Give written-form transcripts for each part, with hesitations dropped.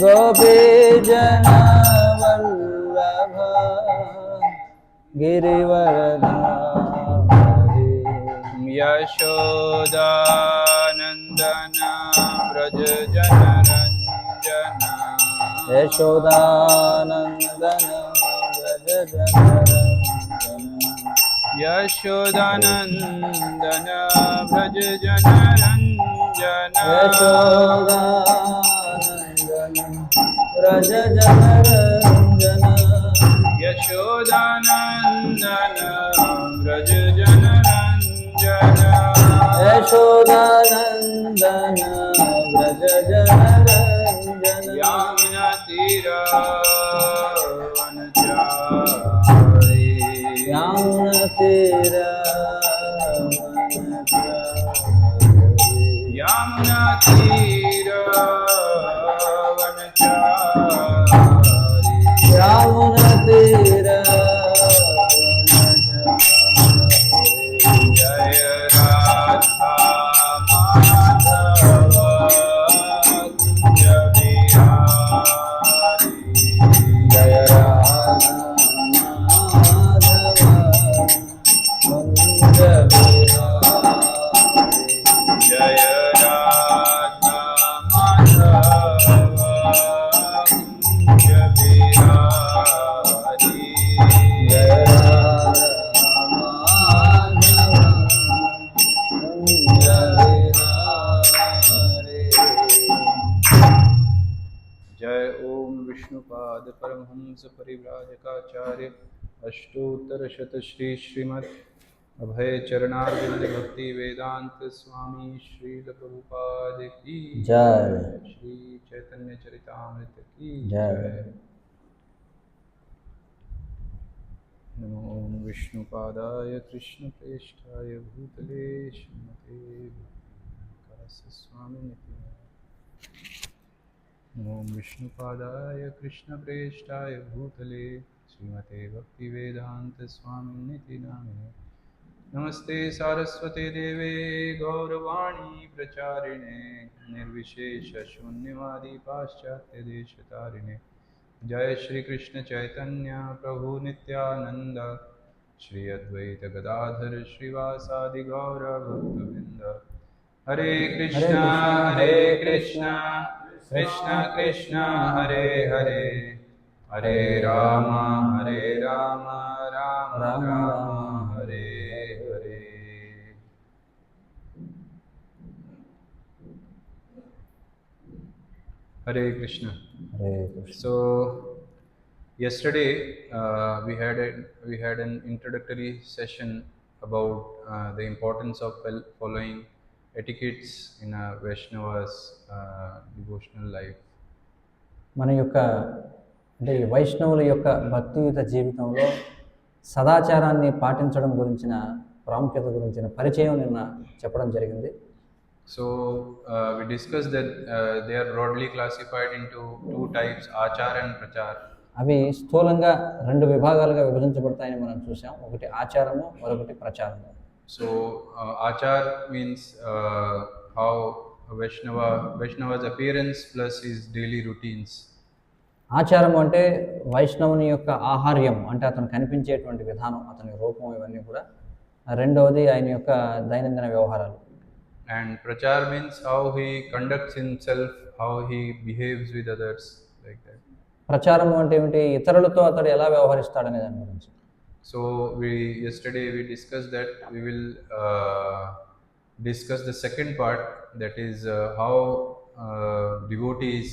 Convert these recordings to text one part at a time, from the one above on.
गोपीजनवल्लभ गिरिवरधारी यशोदानन्दन व्रज जनरञ्जन यशोदानन्दन व्रज जनरञ्जन यशोदानन्दन व्रज जनरञ्जन यशोदानन्दन व्रज जनरञ्जन यशोदानन्दन व्रज जनरञ्जन यशोदानन्दन व्रज जनरञ्जन यामुनतीरवनचारि यामुनतीरवनचारि यामुनतीरवनचारि यामुनतीरवनचारि जय राधा माधव कुञ्ज बिहारी जय राधा माधव कुञ्ज बिहारी जय राधा माधव कुञ्ज बिहारी जय राधा माधव कुञ्ज बिहारी जय ओम विष्णुपाद परमहंस परिव्राजकाचार्य अष्टोत्तर शत श्री श्रीमद अभय चरणारविंद भक्ति वेदांत स्वामी श्रील प्रभुपाद की जय। श्री चैतन्य चरितामृत की जय। जय। नमो ओम विष्णुपादाय कृष्णप्रेष्ठाय भूतले श्रीमते स्वामिनिति नमो विष्णुपादाय कृष्णप्रेष्ठाय भूतले श्रीमते भक्तिवेदांत स्वामिनिति नामिने नमस्ते सारस्वते देवे गौरवाणी प्रचारिणे निर्विशेष शून्यवादी पाश्चात्य देशतारिणे जय श्री कृष्ण चैतन्य प्रभु नित्यानंद श्री अद्वैत गदाधर श्रीवासादि गौर भक्तवृंद हरे Krishna Krishna Krishna Hare Hare Hare Ram Ram Ram Hare Hare. Hare Krishna. Hare Krishna. So yesterday we had an introductory session about the importance of following etiquettes in a Vaishnava's devotional life. మన యొక్క అంటే ఈ వైష్ణవుల యొక్క భక్తియుత జీవితంలో సదాచారాన్ని పాటించడం గురించిన ప్రాముఖ్యత గురించిన పరిచయం నిన్న చెప్పడం జరిగింది. So we discussed that they are broadly classified into two types, achar and prachar. అవి స్థూలంగా రెండు విభాగాలుగా విభజించబడతాయని మనం చూసాం. ఒకటి ఆచారము, మరొకటి ప్రచారము. So achar means how Vaishnava's appearance plus his daily routines. ఆచారం అంటే వైష్ణవుని యొక్క ఆహార్యం, అంటే అతను కనిపించేటువంటి విధానం, అతని రూపం, ఇవన్నీ కూడా. రెండవది ఆయన యొక్క దైనందిన వ్యవహారాలు. And prachar means how he conducts himself, how he behaves with others, like that. ప్రచారం అంటే ఏమిటి? ఇతరులతో అతడు ఎలా వ్యవహరిస్తాడనే దాని గురించి. So yesterday we discussed that. We will discuss the second part, that is how devotees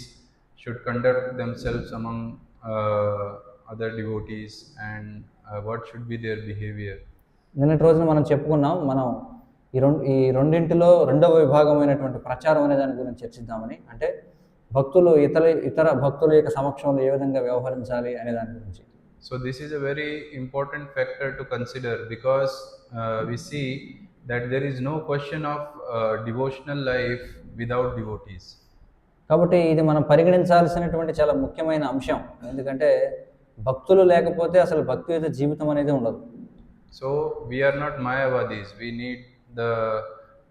should conduct themselves among other devotees and what should be their behavior. నిన్నటి రోజున మనం చెప్పుకున్నాం, మనం ఈ రెండింటిలో రెండవ విభాగమైనటువంటి ప్రచారం అనే దాని గురించి చర్చిద్దామని. అంటే భక్తులు ఇతర భక్తుల యొక్క సమక్షంలో ఏ విధంగా వ్యవహరించాలి అనే దాని గురించి. So this is a very important factor to consider, because we see that there is no question of devotional life without devotees. కాబట్టి ఇది మనం పరిగణించాల్సినటువంటి చాలా ముఖ్యమైన అంశం. ఎందుకంటే భక్తులు లేకపోతే అసలు భక్తియుత జీవితం అనేది ఉండదు. So we are not Mayavadis. We need the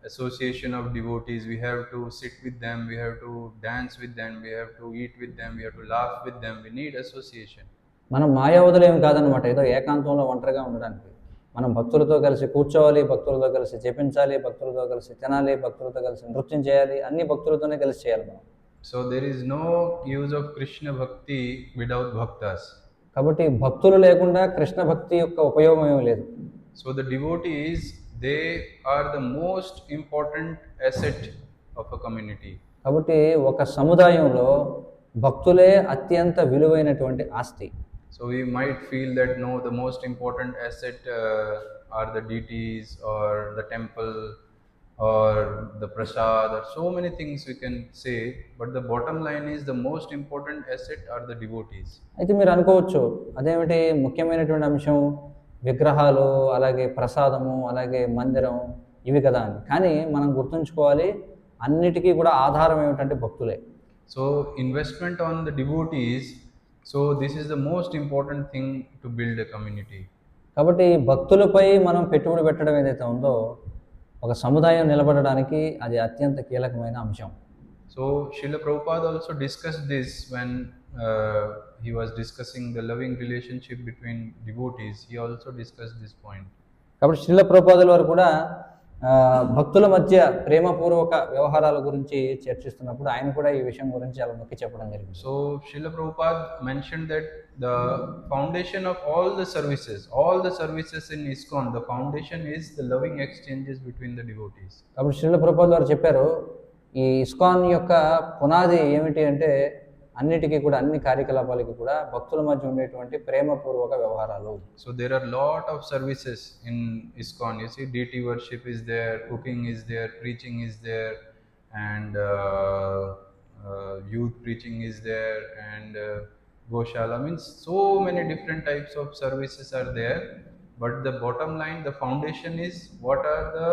association of devotees. We have to sit with them, we have to dance with them, we have to eat with them, we have to laugh with them. We need association. మనం మాయావదులేమి కాదనమాట, ఏదో ఏకాంతంలో ఒంటరిగా ఉండడానికి. మనం భక్తులతో కలిసి కూర్చోవాలి, భక్తులతో కలిసి జపించాలి, భక్తులతో కలిసి తినాలి, భక్తులతో కలిసి నృత్యం చేయాలి, అన్ని భక్తులతోనే కలిసి చేయాలి మనం. So there is no use of Krishna bhakti without bhaktas. కాబట్టి భక్తులు లేకుండా కృష్ణ భక్తి యొక్క ఉపయోగం ఏమీ లేదు. So the devotees, they are the most important asset of a community. కాబట్టి ఒక సముదాయంలో భక్తులే అత్యంత విలువైనటువంటి ఆస్తి. So we might feel that no, the most important asset are the deities or the temple or the prasad, or so many things we can say, but the bottom line is the most important asset are the devotees. అయితే మీరు అనుకోవచ్చు, అదేమిటి ముఖ్యమైనటువంటి అంశం విగ్రహాలు, అలాగే ప్రసాదము, అలాగే మందిరం, ఇవి కదా అని. కానీ మనం గుర్తుంచుకోవాలి, అన్నిటికీ కూడా ఆధారం ఏమిటంటే భక్తులే. So investment on the devotees, so this is the most important thing to build a community. కాబట్టి భక్తులపై మనం పెట్టుబడి పెట్టడం ఏదైతే ఉందో, ఒక సముదాయం నిలబడడానికి అది అత్యంత కీలకమైన అంశం. So Srila Prabhupada also discussed this when he was discussing the loving relationship between devotees. He also discussed this point. కాబట్టి శ్రీల ప్రభుపాదుల వారు కూడా భక్తుల మధ్య ప్రేమపూర్వక వ్యవహారాల గురించి చర్చిస్తున్నప్పుడు ఆయన కూడా ఈ విషయం గురించి చాలా నొక్కి చెప్పడం జరిగింది. So Srila Prabhupada mentioned that the foundation of all the services in ISKCON, the foundation is the loving exchanges between the devotees. కాబట్టి శ్రీల ప్రభుపాదుల వారు చెప్పారు, ఈ ఇస్కాన్ యొక్క పునాది ఏమిటి అంటే అన్నిటికీ కూడా, అన్ని కార్యకలాపాలకి కూడా భక్తుల మధ్య ఉండేటువంటి ప్రేమపూర్వక వ్యవహారాలు. So there are lot of services in ISKCON. You see, deity worship is there, cooking is there, preaching is there, and youth preaching is there, and Goshala, means so many different types of services are there. But the bottom line, the foundation is what are the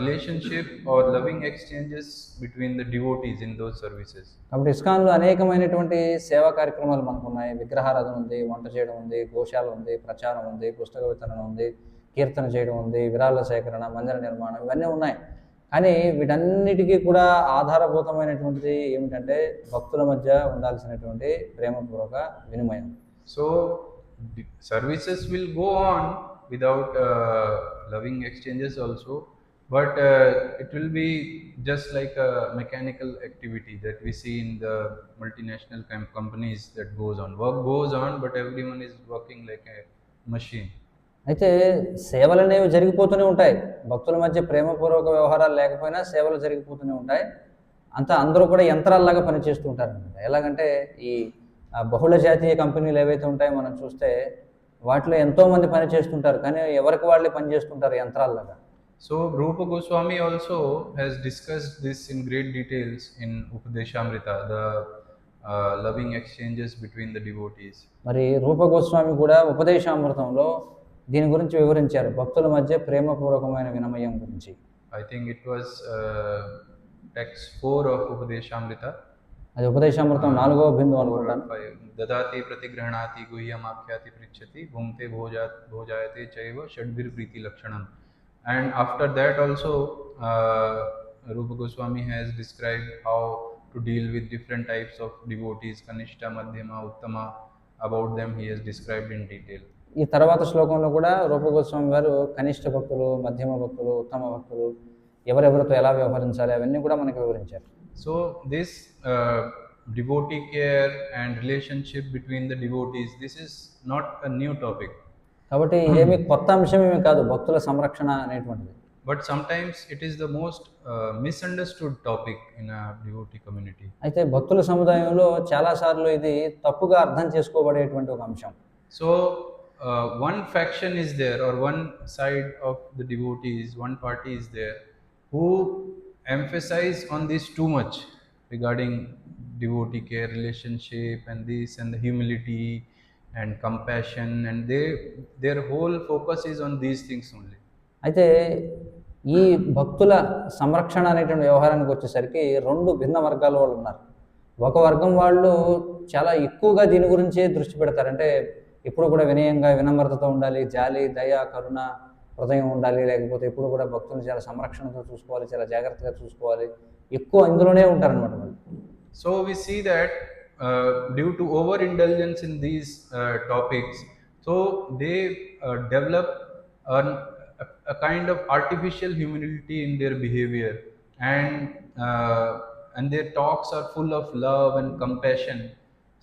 relationship or loving exchanges between the devotees in those services. కాబట్టి ఇస్కాన్లో అనేకమైనటువంటి సేవా కార్యక్రమాలు మనకు ఉన్నాయి. విగ్రహారాధన ఉంది, వంట చేయడం ఉంది, గోశాల ఉంది, ప్రచారం ఉంది, పుస్తక వితరణ ఉంది, కీర్తన చేయడం ఉంది, విరాళ సేకరణ, మందిర నిర్మాణం, ఇవన్నీ ఉన్నాయి. కానీ వీటన్నిటికీ కూడా ఆధారభూతమైనటువంటిది ఏమిటంటే భక్తుల మధ్య ఉండాల్సినటువంటి ప్రేమపూర్వక వినిమయం. So services will go on without loving exchanges also, but it will be just like a mechanical activity that we see in the multinational companies that goes on. Work goes on, but everyone is working like a machine. అయితే సేవలు అనేవి జరిగిపోతూనే ఉంటాయి. భక్తుల మధ్య ప్రేమపూర్వక వ్యవహారాలు లేకపోయినా సేవలు జరిగిపోతూనే ఉంటాయి. అంతా అందరూ కూడా యంత్రాల్లాగా పనిచేస్తూ ఉంటారు అనమాట. ఎలాగంటే ఈ బహుళ జాతీయ కంపెనీలు ఏవైతే ఉంటాయో మనం చూస్తే వాటిలో ఎంతోమంది పని చేస్తుంటారు, కానీ ఎవరికి వాళ్ళే పని చేస్తుంటారు యంత్రాల్లాగా. So Rupa Goswami also has discussed this in great details in Upadeshamrita, the loving exchanges between the devotees. మరి రూప గోస్వామి కూడా ఉపదేశామృతంలో దీని గురించి వివరించారు, భక్తుల మధ్య ప్రేమపూర్వకమైన వినిమయం గురించి. I think it was text 4 of Upadeshamrita. అది ఉపదేశామృతం 4వ బిందువు అనుకుంటాను. దదాతి ప్రతిగ్రహణాతి గుహ్యమాఖ్యాతి పృచ్చతి భుంక్తే భోజాయతే చైవ షడ్భిర్ ప్రీతి లక్షణం. And after that also Rupa Goswami has described how to deal with different types of devotees, Kanishta, Madhyama, Uttama. About them he has described in detail. ఈ తర్వాత శ్లోకంలో కూడా రూప గోస్వామి వారు కనిష్ట భక్తులు, మధ్యమ భక్తులు, ఉత్తమ భక్తులు ఎవరెవరితో ఎలా వ్యవహరించాలి అవన్నీ కూడా మనకు వివరించారు. So this devotee care and relationship between the devotees, this is not a new topic. కాబట్టి ఇదేమి కొత్త అంశం ఏమీ కాదు భక్తుల సంరక్షణ అనేటువంటిది. But sometimes it is the most misunderstood topic in a devotee community. అయితే భక్తుల సముదాయంలో చాలాసార్లు ఇది తప్పుగా అర్థం చేసుకోబడేటువంటి ఒక అంశం. So one faction is there, or one side of the devotees, one party is there who emphasize on this too much regarding devotee care, relationship, and this and the humility and compassion, and their whole focus is on these things only. అయితే ఈ భక్తుల సంరక్షణ అనేటువంటి వ్యవహారానికి వచ్చేసరికి 2 భిన్న వర్గాల వాళ్ళు ఉన్నారు. ఒక వర్గం వాళ్ళు చాలా ఎక్కువగా దీని గురించే దృష్టి పెడతారు. అంటే ఎప్పుడు కూడా వినయంగా, వినమ్రతతో ఉండాలి, జాలి, దయ, కరుణ, హృదయం ఉండాలి, లేకపోతే ఎప్పుడు కూడా భక్తులను చాలా సంరక్షణతో చూసుకోవాలి, చాలా జాగ్రత్తగా చూసుకోవాలి, ఎక్కువ ఇందులోనే ఉంటారనమాట వాళ్ళు. So we see that due to overindulgence in these topics, so they develop a kind of artificial humility in their behavior, and their talks are full of love and compassion.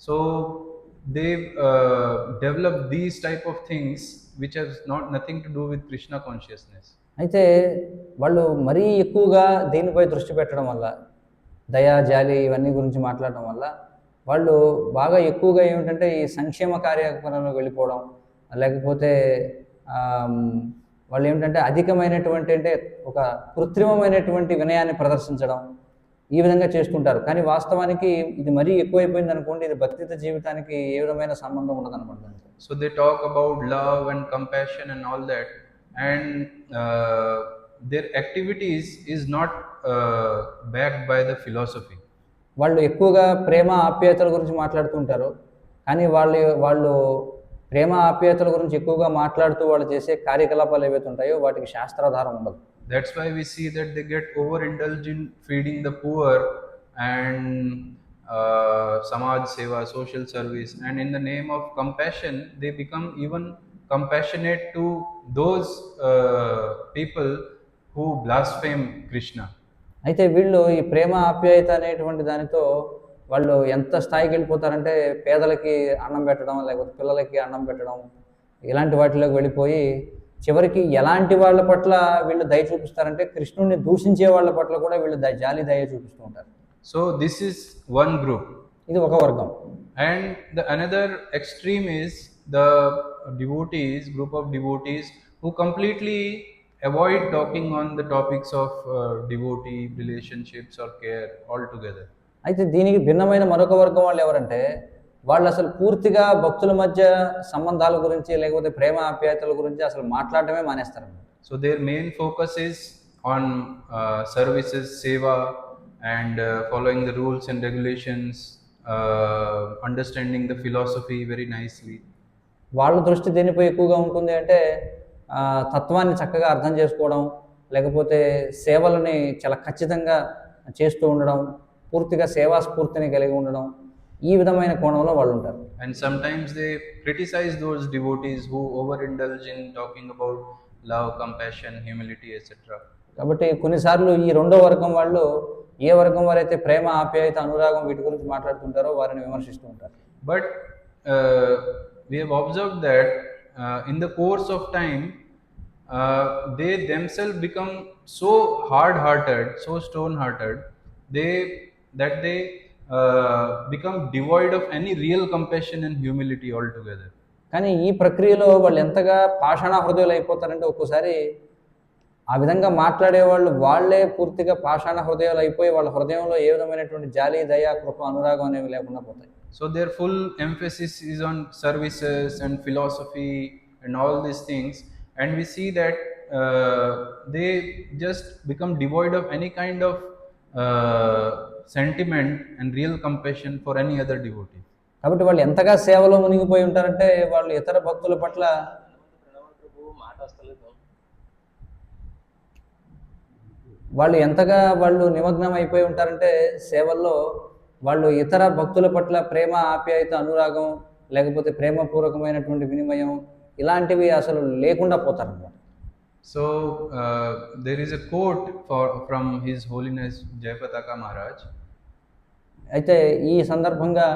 So they develop these type of things which has nothing to do with Krishna consciousness. అయితే వాళ్ళు మరీ ఎక్కువగా దీనిపై దృష్టి పెట్టడం వల్ల, దయా జాలి ఇవన్నీ గురించి మాట్లాడడం వల్ల వాళ్ళు బాగా ఎక్కువగా ఏమిటంటే ఈ సంక్షేమ కార్యక్రమంలో వెళ్ళిపోవడం, లేకపోతే వాళ్ళు ఏమిటంటే అధికమైనటువంటి అంటే ఒక కృత్రిమమైనటువంటి వినయాన్ని ప్రదర్శించడం, ఈ విధంగా చేస్తుంటారు. కానీ వాస్తవానికి ఇది మరీ ఎక్కువైపోయింది అనుకోండి, ఇది భక్తిత జీవితానికి ఏ విధమైన సంబంధం ఉండదన్నమాట. So they talk about love and compassion and all that, and their activities is not backed by the philosophy. వాళ్ళు ఎక్కువగా ప్రేమ ఆప్యాయతల గురించి మాట్లాడుతుంటారు, కానీ వాళ్ళు ప్రేమ ఆప్యాయతల గురించి ఎక్కువగా మాట్లాడుతూ వాళ్ళు చేసే కార్యకలాపాలు ఏవైతే ఉంటాయో వాటికి శాస్త్రాధారం ఉండదు. That's why we see that they get overindulged in feeding the poor and samaj seva, social service, and in the name of compassion they become even compassionate to those people who blaspheme Krishna. అయితే వీళ్ళు ఈ ప్రేమ ఆప్యాయత అనేటువంటి దానితో వాళ్ళు ఎంత స్థాయికి వెళ్ళిపోతారంటే పేదలకి అన్నం పెట్టడం, లేకపోతే పిల్లలకి అన్నం పెట్టడం, ఇలాంటి వాటిలోకి వెళ్ళిపోయి చివరికి ఎలాంటి వాళ్ళ పట్ల వీళ్ళు దయ చూపిస్తారంటే కృష్ణుడిని దూషించే వాళ్ళ పట్ల కూడా వీళ్ళు జాలి దయ చూపిస్తూ ఉంటారు. So this is one group. ఇది ఒక వర్గం. And the another extreme is the devotees, group of devotees who completely avoid talking on the topics of devotee relationships or care altogether. అయితే దీనికి భిన్నమైన మరొక వర్గం వాళ్ళు ఎవరంటే వాళ్ళు అసలు పూర్తిగా భక్తుల మధ్య సంబంధాల గురించి లేకపోతే ప్రేమ ఆప్యాయతల గురించి అసలు మాట్లాడటమే మానేస్తారు. So their main focus is on services, seva, and following the rules and regulations, understanding the philosophy very nicely. వాళ్ళ దృష్టి దేనిపై ఎక్కువగా ఉంటుంది అంటే తత్వాన్ని చక్కగా అర్థం చేసుకోవడం, లేకపోతే సేవలని చాలా ఖచ్చితంగా చేస్తూ ఉండడం, పూర్తిగా సేవా స్ఫూర్తిని కలిగి ఉండడం, ఈ విధమైన కోణంలో వాళ్ళు ఉంటారు. And sometimes they criticize those devotees who overindulge in talking about love, compassion, humility, etc. కాబట్టి కొన్నిసార్లు ఈ రెండో వర్గం వాళ్ళు ఏ వర్గం వారైతే ప్రేమ ఆప్యాయత అనురాగం వీటి గురించి మాట్లాడుతుంటారో వారిని విమర్శిస్తూ ఉంటారు. But we have observed that in the course of time they themselves become so hard-hearted, so stone-hearted, they become devoid of any real compassion and humility altogether. కానీ ఈ ప్రక్రియలో వాళ్ళు ఎంతగా పాషాణ హృదయాలు అయిపోతారంటే ఒక్కోసారి ఆ విధంగా మాట్లాడే వాళ్ళే పూర్తిగా పాషాణ హృదయాలు అయిపోయి వాళ్ళ హృదయంలో ఏ విధమైనటువంటి జాలి దయ కృప అనురాగం అనేవి లేకుండా పోతాయి. So their full emphasis is on services and philosophy and all these things, and we see that they just become devoid of any kind of sentiment and real compassion for any other devotee. కాబట్టి వాళ్ళు ఎంతగా సేవలో మునిగిపోయి ఉంటారంటే వాళ్ళు ఇతర భక్తుల పట్ల వాళ్ళు ఎంతగా వాళ్ళు నిమగ్నం అయిపోయి ఉంటారంటే సేవల్లో వాళ్ళు ఇతర భక్తుల పట్ల ప్రేమ ఆప్యాయత అనురాగం లేకపోతే ప్రేమపూర్వకమైనటువంటి వినిమయం ఇలాంటివి అసలు లేకుండా పోతారన్నమాట. So there is a quote from His Holiness Jayapataka Maharaj. అయితే ఈ సందర్భంగా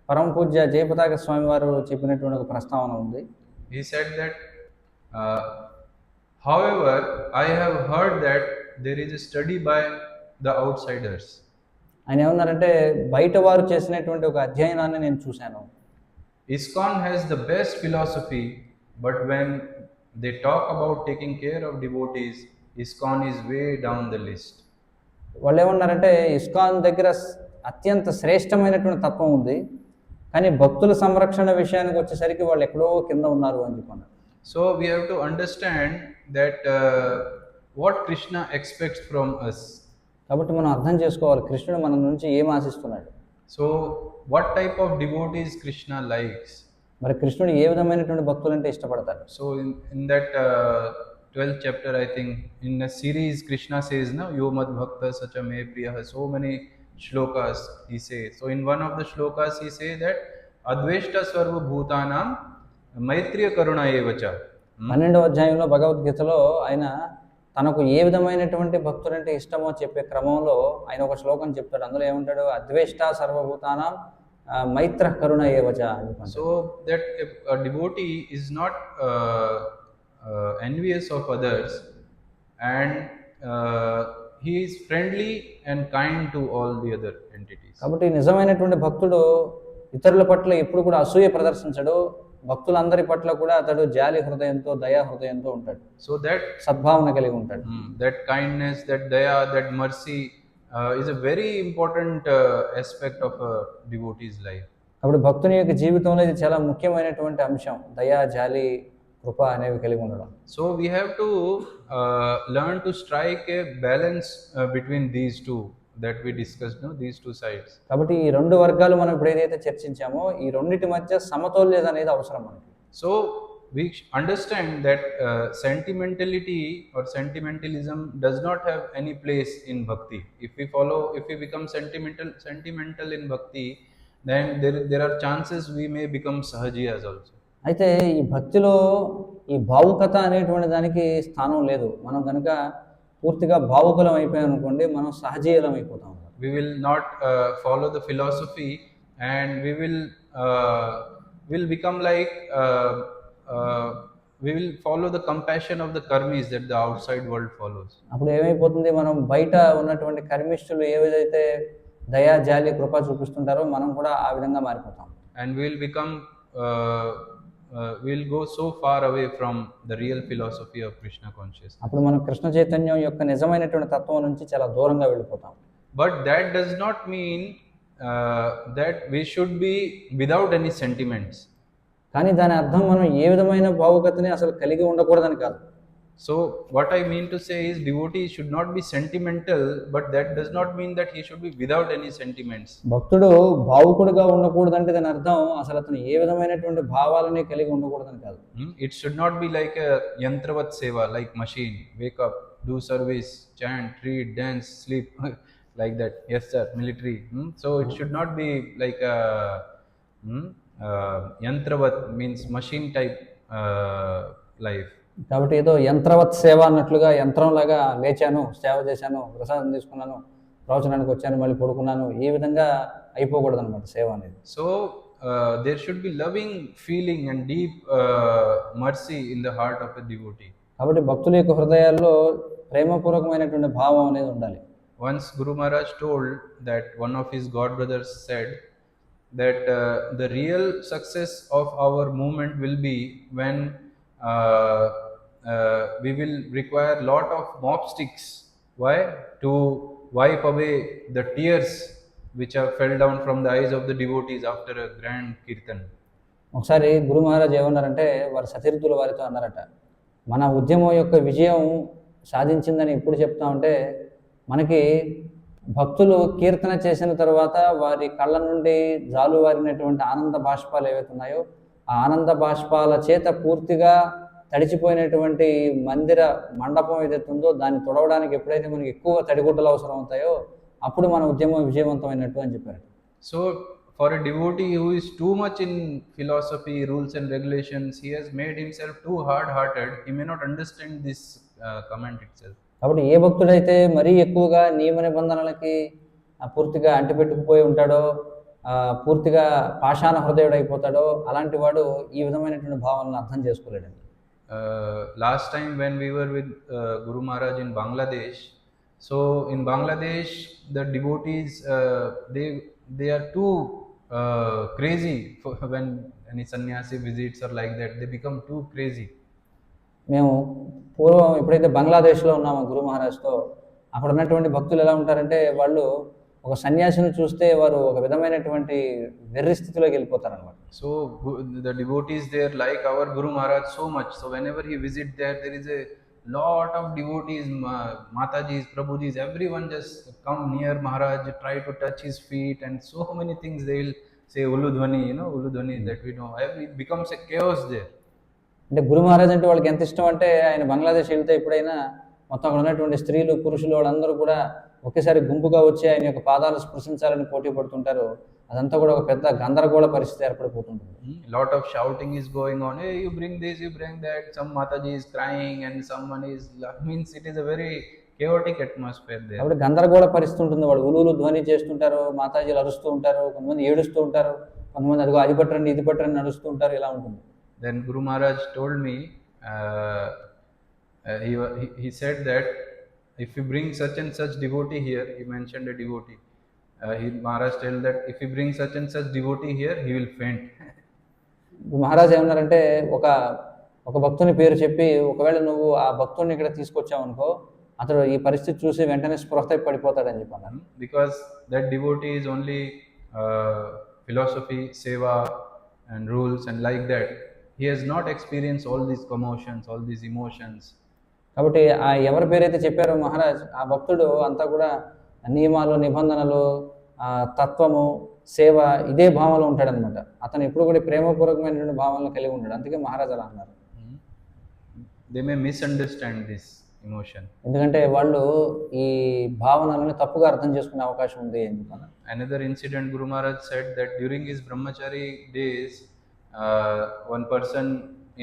పరమ పూజ్య జయపతాక స్వామి వారు చెప్పినటువంటి ఒక ప్రస్తావన ఉంది. He said that however I have heard that there is a study by the outsiders. ఆయన ఏమన్నారంటే బయట వారు చేసినటువంటి ఒక అధ్యయనాన్ని నేను చూశాను. ISKCON has the best philosophy, but when they talk about taking care of devotees, ISKCON is way down the list. వాళ్ళు ఏమన్నారంటే ఇస్కాన్ దగ్గర అత్యంత శ్రేష్టమైనటువంటి తత్వం ఉంది, కానీ భక్తుల సంరక్షణ విషయానికి వచ్చేసరికి వాళ్ళు ఎక్కడో కింద ఉన్నారు అని చెప్పన్నారు. So we have to understand that what Krishna expects from us. కాబట్టి మనం అర్థం చేసుకోవాలి కృష్ణుడు మన నుంచి ఏం ఆశిస్తున్నాడు. So what type of devotees Krishna likes? మరి కృష్ణుడు ఏ విధమైనటువంటి భక్తులంటే ఇష్టపడతాడు. So in that 12th chapter, I think, in a series, Krishna says, "No, yo mad bhakta sacha me priya." So many shlokas he says. So in one of the shlokas, he says that adveshta sarva bhutanam maitriya karuna evacha. 12వ అధ్యాయంలో భగవద్గీతలో ఆయన తనకు ఏ విధమైనటువంటి భక్తులంటే ఇష్టమో చెప్పే క్రమంలో ఆయన ఒక శ్లోకం చెప్తాడు. అందులో ఏమంటాడు? అద్వేష్ట సర్వభూతానాం మైత్ర కరుణ ఏవచ అని చెప్పాడు. So that if a devotee is not envious of others, and he is friendly and kind to all the other entities. కాబట్టి నిజమైనటువంటి భక్తుడు ఇతరుల పట్ల ఎప్పుడు కూడా అసూయ ప్రదర్శించడు. భక్తులందరి పట్ల కూడా అతడు జాలి హృదయంతో, దయా హృదయంతో ఉంటాడు. So that సద్భావన కలిగి ఉంటాడు. that kindness, that daya, that mercy is a very important aspect of a devotee's life. కాబట్టి భక్తుని యొక్క జీవితంలో ఇది చాలా ముఖ్యమైనటువంటి అంశం, దయా, జాలి, కృప అనేవి కలిగి ఉండడం. So we have to learn to strike a balance between these two that we discussed, no? These two sides. కాబట్టి ఈ రెండు వర్గాలు మనం ఇప్పుడు ఏదైతే చర్చించామో ఈ రెండిటి మధ్య సమతౌల్యత అనేది అవసరం మనకి. So we understand that sentimentality or sentimentalism does not have any place in bhakti. If we become sentimental in bhakti, then there are chances we may become sahajiyas also. అయితే ఈ భక్తిలో ఈ భావుకత అనేటువంటి దానికి స్థానం లేదు. మనం కనుక పూర్తిగా భావుకులం అయిపోయాం అనుకోండి, మనం సహజీయులం అయిపోతాం. We will not follow the philosophy, and we will become like we will follow the compassion of the karmis that the outside world follows. అప్పుడు ఏమైపోతుంది? మనం బయట ఉన్నటువంటి కర్మిష్ఠులు ఏ విధైతే దయా, జాలి, కృప చూపిస్తుంటారో మనం కూడా ఆ విధంగా మారిపోతాం. And we will become we will go so far away from the real philosophy of Krishna consciousness. అప్పుడు మనం కృష్ణ చైతన్యం యొక్క నిజమైనటువంటి తత్వం నుంచి చాలా దూరంగా వెళ్ళిపోతాం. But that does not mean that we should be without any sentiments. కానీ దాని అర్థం మనం ఏ విధమైన భావుకతని అసలు కలిగి ఉండకూడదని కాదు. So what I mean to say is devotee should not be sentimental, but that does not mean that he should be without any sentiments. భక్తుడు భావుకుడుగా ఉండకూడదంటే దాని అర్థం అసలు అతను ఏ విధమైనటువంటి భావాలని కలిగి ఉండకూడదని కాదు. It should not be like a yantravat seva, like machine, wake up, do service, chant, read, dance, sleep, like that. Yes sir, military. So it should not be like a yantravat, means machine type life. కాబట్టి ఏదో యంత్రవత్ సేవ అన్నట్లుగా యంత్రంలాగా లేచాను, సేవ చేశాను, ప్రసాదం తీసుకున్నాను, ప్రవచనానికి వచ్చాను, మళ్ళీ పడుకున్నాను, ఈ విధంగా అయిపోకూడదు అనమాట సేవ అనేది. So there should be loving feeling and deep mercy in the heart of a devotee. కాబట్టి భక్తుల యొక్క హృదయాల్లో ప్రేమపూర్వకమైనటువంటి భావం అనేది ఉండాలి. Once Guru Maharaj told that one of his god brothers said that the real success of our movement will be when we will require lot of mop sticks. Why? To wipe away the tears which have fell down from the eyes of the devotees after a grand kirtan. ఒకసారి గురు మహారాజ్ ఏమన్నారంటే, వారి సతీర్థుల వారితో అన్నారట, మన ఉద్యమం యొక్క విజయం సాధించిందని ఎప్పుడు చెప్తామంటే, మనకి భక్తులు కీర్తన చేసిన తర్వాత వారి కళ్ళ నుండి జాలువారినటువంటి ఆనంద బాష్పాలు ఏవైతే ఉన్నాయో ఆ ఆనంద బాష్పాల చేత పూర్తిగా తడిచిపోయినటువంటి మందిర మండపం ఏదైతే ఉందో దాన్ని తొడవడానికి ఎప్పుడైతే మనకి ఎక్కువ తడిగుడ్డలు అవసరం అవుతాయో అప్పుడు మన ఉద్యమం విజయవంతమైనట్టు అని చెప్పారు. So for a devotee who is too much in philosophy, rules and regulations, he has made himself too hard-hearted. He may not understand this comment itself. కాబట్టి ఏ భక్తుడైతే మరీ ఎక్కువగా నియమ నిబంధనలకి పూర్తిగా అంటిపెట్టుకుపోయి ఉంటాడో, పూర్తిగా పాషాణ హృదయుడు అయిపోతాడో, అలాంటి వాడు ఈ విధమైనటువంటి భావనను అర్థం చేసుకోలేడండి. Last time when we were with Guru Maharaj in Bangladesh, so in Bangladesh the devotees they are too crazy for when any sannyasi visits or like that, they become too crazy. మేము పూర్వం ఎప్పుడైతే బంగ్లాదేశ్లో ఉన్నామో గురు మహారాజ్తో, అక్కడ ఉన్నటువంటి భక్తులు ఎలా ఉంటారంటే వాళ్ళు ఒక సన్యాసిని చూస్తే వారు ఒక విధమైనటువంటి వెర్రి స్థితిలోకి వెళ్ళిపోతారనమాట. So the devotees there like our Guru Maharaj so much, so whenever he visit there is a lot of devotees, Matajis, Prabhujis, everyone just come near Maharaj, try to touch his feet, and so many things they will say Uludhwani, Uludhwani that we know. It becomes a chaos there. అంటే గురు మహారాజ్ అంటే వాళ్ళకి ఎంత ఇష్టం అంటే ఆయన బంగ్లాదేశ్ వెళ్తే ఎప్పుడైనా మొత్తం అక్కడ ఉన్నటువంటి స్త్రీలు పురుషులు వాళ్ళందరూ కూడా ఒకేసారి గుంపుగా వచ్చి ఆయన యొక్క పాదాలు స్పృశించాలని పోటీ పడుతుంటారు. అదంతా కూడా ఒక పెద్ద గందరగోళ పరిస్థితి ఏర్పడిపోతుంటుంది. Lot of shouting is going on. Hey, you bring this, you bring that. Some Mataji is crying and someone is means it is a very chaotic atmosphere there. కాబట్టి గందరగోళ పరిస్థితి ఉంటుంది. వాళ్ళు ఉలువులు ధ్వని చేస్తుంటారు, మాతాజీలు అరుస్తూ ఉంటారు, కొంతమంది ఏడుస్తూ ఉంటారు, కొంతమంది అదిగో అది పట్టండి ఇది పట్టండి నడుస్తూ ఉంటారు, ఇలా ఉంటుంది. Then Guru Maharaj told me, he said that if you bring such and such devotee here, he mentioned a devotee. Maharaj told that if you bring such and such devotee here, he will faint. Maharaj ఏమన్నారంటే ఒక భక్తుని పేరు చెప్పి ఒకవేళ నువ్వు ఆ భక్తుడిని ఇక్కడ తీసుకొచ్చావు అనుకో, అతడు ఈ పరిస్థితి చూసి వెంటనే స్పృహ పడిపోతాడని చెప్పాను. Because that devotee is only philosophy, seva and rules and like that. He has not experienced all these commotions, all these emotions. కాబట్టి ఆ ఎవరి పేరైతే చెప్పారో మహారాజ్, ఆ భక్తుడు అంతా కూడా నియమాలు నిబంధనలు తత్వము సేవ ఇదే భావంలో ఉంటాడనమాట. అతను ఎప్పుడు కూడా ప్రేమపూర్వకమైనటువంటి భావాలను కలిగి ఉంటాడు. అందుకే మహారాజ్ అలా అన్నారు. They may misunderstand this emotion. ఎందుకంటే వాళ్ళు ఈ భావనలను తప్పుగా అర్థం చేసుకునే అవకాశం ఉంది అని చెప్పాను. Another incident, Guru Maharaj said that during his brahmachari days, one person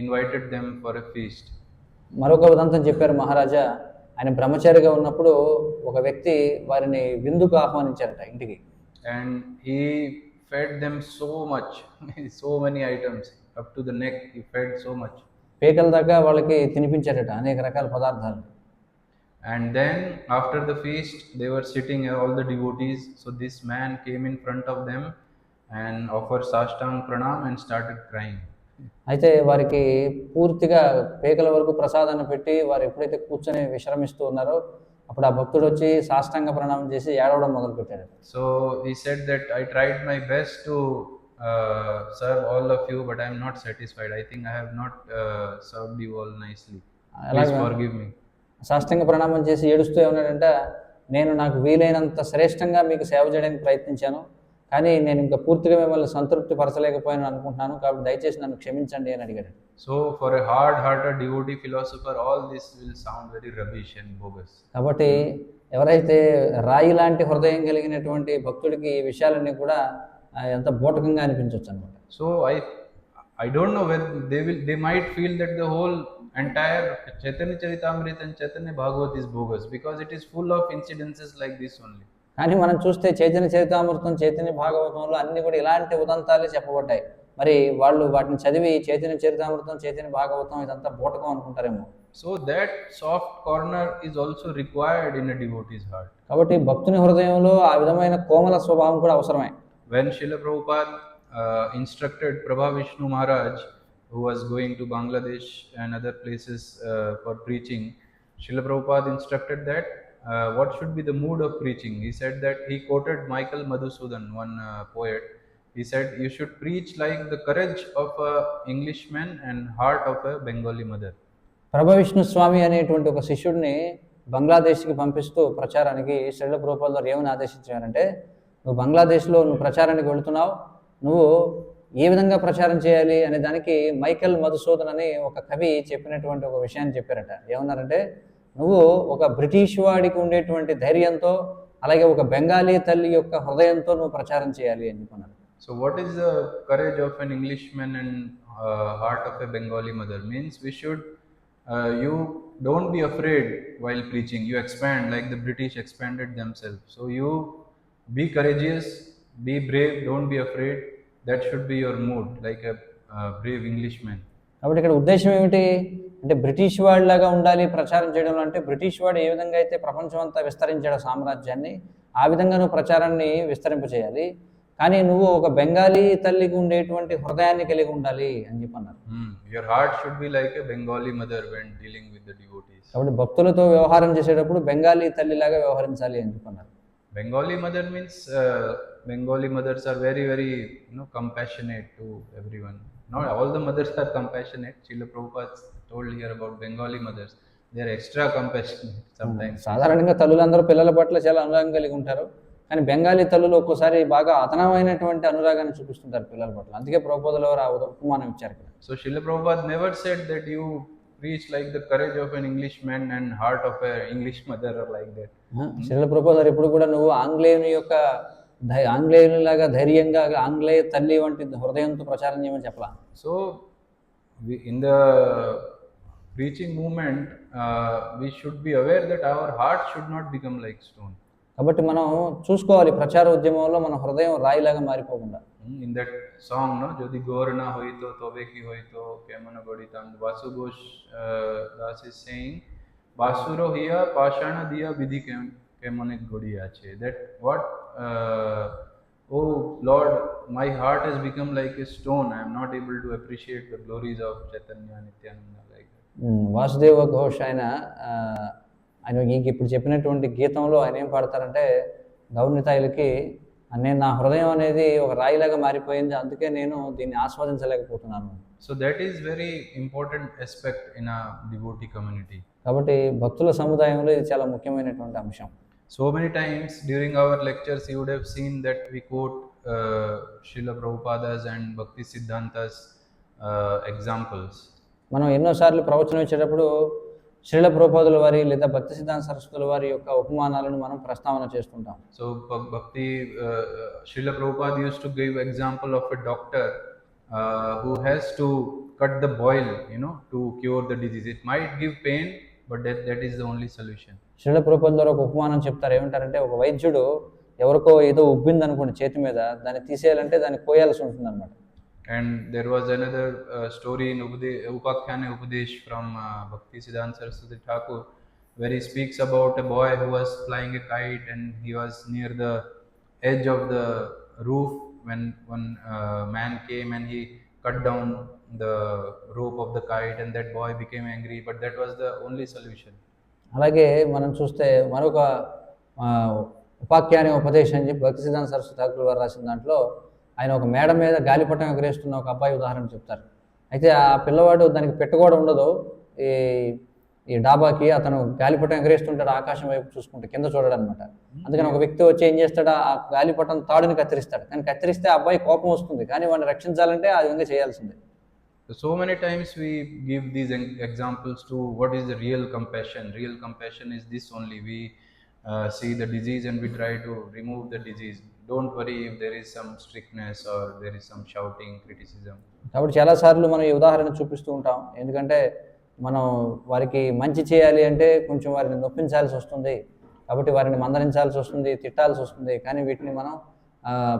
invited them for a feast. మరొక ఉదంతం చెప్పారు మహారాజా. ఆయన బ్రహ్మచారిగా ఉన్నప్పుడు ఒక వ్యక్తి వారిని విందుకు ఆహ్వానించారట ఇంటికి. And he fed them so much, so many items up to the neck. He fed so much. పేకల దాకా వాళ్ళకి తినిపించారట అనేక రకాల పదార్థాలు. And then after the feast, they were sitting all the devotees. So this man came in front of them and offered sashtang pranam and started crying. అయితే వారికి పూర్తిగా పేకల వరకు ప్రసాదాన్ని పెట్టి వారు ఎప్పుడైతే కూర్చొని విశ్రమిస్తూ ఉన్నారో అప్పుడు ఆ భక్తుడు వచ్చి సాష్టాంగ ప్రణామం చేసి ఏడవడం మొదలుపెట్టాడు. So he said that I tried my best to serve all of you, but I am not satisfied. I think I have not served you all nicely. Please forgive me. సాష్టాంగ ప్రణామం చేసి ఏడుస్తూ ఏమన్నాడంటే, నేను నాకు వీలైనంత శ్రేష్టంగా మీకు సేవ చేయడానికి ప్రయత్నించాను, కానీ నేను ఇంకా పూర్తిగా మిమ్మల్ని సంతృప్తి పరచలేకపోయాను అనుకుంటున్నాను, కాబట్టి దయచేసి నన్ను క్షమించండి అని అడిగాడు. So for a hard-hearted devotee philosopher, all this will sound very rubbish and bogus. కాబట్టి ఎవరైతే రాయి లాంటి హృదయం కలిగినటువంటి భక్తుడికి ఈ విషయాలన్నీ కూడా ఎంత బోటకంగా అనిపించవచ్చు అన్నమాట. So I don't know when they might feel that the whole entire Chaitanya Charitamrita and Chaitanya Bhagavat is bogus because it is full of incidences like this only. కానీ మనం చూస్తే చైతన్య చరితామృతం చైతన్య భాగవతంలో అన్ని కూడా ఇలాంటి ఉదంతాలే చెప్పబడ్డాయి. మరి వాళ్ళు వాటిని చదివి చైతన్య చరితామృతం చైతన్య భాగవతం ఇదంతా బోటకం అనుకుంటారేమో. So that soft corner is also required in a devotee's heart. కాబట్టి భక్తుని హృదయంలో ఆ విధమైన కోమల స్వభావం కూడా అవసరమే. When Srila Prabhupada instructed Prabha Vishnu Maharaj, who was going to Bangladesh and other places for preaching, Srila Prabhupada instructed that what should be the mood of preaching. He said that he quoted Michael Madhusudan, one poet. He said, you should preach like the courage of an Englishman and heart of a Bengali mother. ప్రభ విష్ణు స్వామి అనేటువంటి ఒక శిష్యుడిని బంగ్లాదేశ్కి పంపిస్తూ ప్రచారానికి శ్రీల ప్రభుపాదుల వారు ఏమని ఆదేశించారంటే, నువ్వు బంగ్లాదేశ్లో నువ్వు ప్రచారానికి వెళుతున్నావు, నువ్వు ఏ విధంగా ప్రచారం చేయాలి అనే దానికి మైకెల్ మధుసూదన్ అని ఒక కవి చెప్పినటువంటి ఒక విషయాన్ని చెప్పారట. ఏమన్నారంటే, నువ్వు ఒక బ్రిటిష్ వాడికి ఉండేటువంటి ధైర్యంతో అలాగే ఒక బెంగాలీ తల్లి యొక్క హృదయంతో నువ్వు ప్రచారం చేయాలి అని చెప్పన్నారు. So what is the courage of an Englishman and heart of a Bengali mother? Means we should, you don't be afraid while preaching. You expand like the British expanded themselves. So you be courageous, be brave, don't be afraid. That should be your mood, like a brave Englishman. కాబట్టి ఇక్కడ ఉద్దేశం ఏమిటి అంటే, British వాడిలాగా ఉండాలి ప్రచారం చేయడంలో. అంటే British వాడు ఏ విధంగా అయితే ప్రపంచం అంతా విస్తరించాడో సామ్రాజ్యాన్ని, ఆ విధంగా నువ్వు ప్రచారాన్ని విస్తరింపచేయాలి. కానీ నువ్వు ఒక బెంగాలీ తల్లికి ఉండేటువంటి హృదయాన్ని కలిగి ఉండాలి అని చెప్పన్నారు. Your heart should be like a Bengali mother when dealing with the devotees. కాబట్టి భక్తులతో వ్యవహారం చేసేటప్పుడు బెంగాలీ తల్లిలాగా వ్యవహరించాలి అని చెప్పన్నారు. Bengali mother means Bengali mothers are very, very compassionate to everyone. Not all the mothers are compassionate. Srila Prabhupada told here about Bengali mothers. They are extra compassionate sometimes. సాధారణంగా తల్లులందరూ పిల్లల పట్ల చాలా అనురాగం కలిగి ఉంటారు, కానీ బెంగాలీ తల్లులు ఒక్కోసారి బాగా అతనమైనటువంటి అనురాగాన్ని చూపిస్తుంటారు పిల్లల పట్ల. అందుకే ప్రభుపాదుల వారు ఆ ఉపమానం ఇచ్చారు ఇక్కడ. So Srila Prabhupada never said that you preach like the courage of an Englishman and heart of an English mother or like that. Srila ప్రభుపాదుల వారు ఎప్పుడు కూడా నువ్వు ఆంగ్లేయునిలాగా ధైర్యంగా ఆంగ్లేయ తల్లి వంటి హృదయంతో ప్రచారం చేయమని చెప్పలా. So in the preaching movement, we should be aware that our heart should not become like stone. కాబట్టి మనం చూసుకోవాలి ప్రచార ఉద్యమంలో మన హృదయం రాయిలాగా మారిపోకుండా. In that song, no, jodi gor na hoi to tobe ki hoi to kemana badi tan, Vasu Ghosh Das is saying basuro hiya pashana diya vidhi kemane godi ache. That what oh Lord, my heart has become like a stone. I am not able to appreciate the glories of Chaitanya Nityananda like that. Vasudeva Ghosh ఆయన ఇంక ఇప్పుడు చెప్పినటువంటి గీతంలో ఆయన ఏం పాడతారంటే గౌరనితాయులకి నేను నా హృదయం అనేది ఒక రాయిలాగా మారిపోయింది, అందుకే నేను దీన్ని ఆస్వాదించలేకపోతున్నాను. So that is very important aspect in a devotee community. కాబట్టి భక్తుల సముదాయంలో ఇది చాలా ముఖ్యమైనటువంటి అంశం. So many times during our lectures you would have seen that we quote Srila Prabhupada's and Bhakti Siddhanta's examples. మనం ఎన్నోసార్లు ప్రవచనం ఇచ్చేటప్పుడు శ్రీల ప్రభుపాదుల వారి లేదా భక్తి సిద్ధాంత సరస్వతుల వారి యొక్క ఉపమానాలను మనం ప్రస్తావన చేస్తుంటాం. So Bhakti Srila Prabhupada used to give example of a doctor who has to cut the boil, to cure the disease. It might give pain, but that is the only solution. Srila ప్రభుపాదుల వారు ఒక ఉపమానం చెప్తారు. ఏమంటారంటే ఒక వైద్యుడు ఎవరికో ఏదో ఉబ్బింది అనుకోండి చేతి మీద, దాన్ని తీసేయాలంటే దాన్ని కోయాల్సి ఉంటుంది అనమాట. And there was another story in Upakhyane Upadesh from Bhakti Siddhanta Saraswati Thakur, where he speaks about a boy who was flying a kite and he was near the edge of the roof when one man came and he cut down the rope of the kite and that boy became angry, but that was the only solution. అలాగే మనం చూస్తే మరొక ఉపాఖ్యాన ఉపదేశం అని చెప్పి భక్తి సిద్ధాంత సరస్వతి ఠాకూర్ వారు రాసిన దాంట్లో ఆయన ఒక మేడ మీద గాలిపటం ఎగరేస్తున్న ఒక అబ్బాయి ఉదాహరణ చెప్తారు. అయితే ఆ పిల్లవాడు దానికి పెట్ట కూడా ఉండదు, ఈ డాబాకి అతను గాలిపటం ఎగరేస్తుంటాడు, ఆకాశం వైపు చూసుకుంటే కింద చూడడం అనమాట. అందుకని ఒక వ్యక్తి వచ్చి ఏం చేస్తాడు, ఆ గాలిపటం తాడుని కత్తిరిస్తాడు. కానీ కత్తిరిస్తే ఆ అబ్బాయి కోపం వస్తుంది, కానీ వాడిని రక్షించాలంటే ఆ విధంగా చేయాల్సిందే. So many times we give these examples to what is the real compassion. Real compassion is this only. We see the disease and we try to remove the disease. Don't worry if there is some strictness or there is some shouting, criticism. కాబట్టి చాలాసార్లు మనం ఈ ఉదాహరణ చూపిస్తూ ఉంటాం. ఎందుకంటే మనం వారికి మంచి చేయాలి అంటే కొంచెం వారిని నొప్పించాల్సి వస్తుంది, కాబట్టి వారిని మందలించాల్సి వస్తుంది, తిట్టాల్సి వస్తుంది. కానీ వీటిని మనం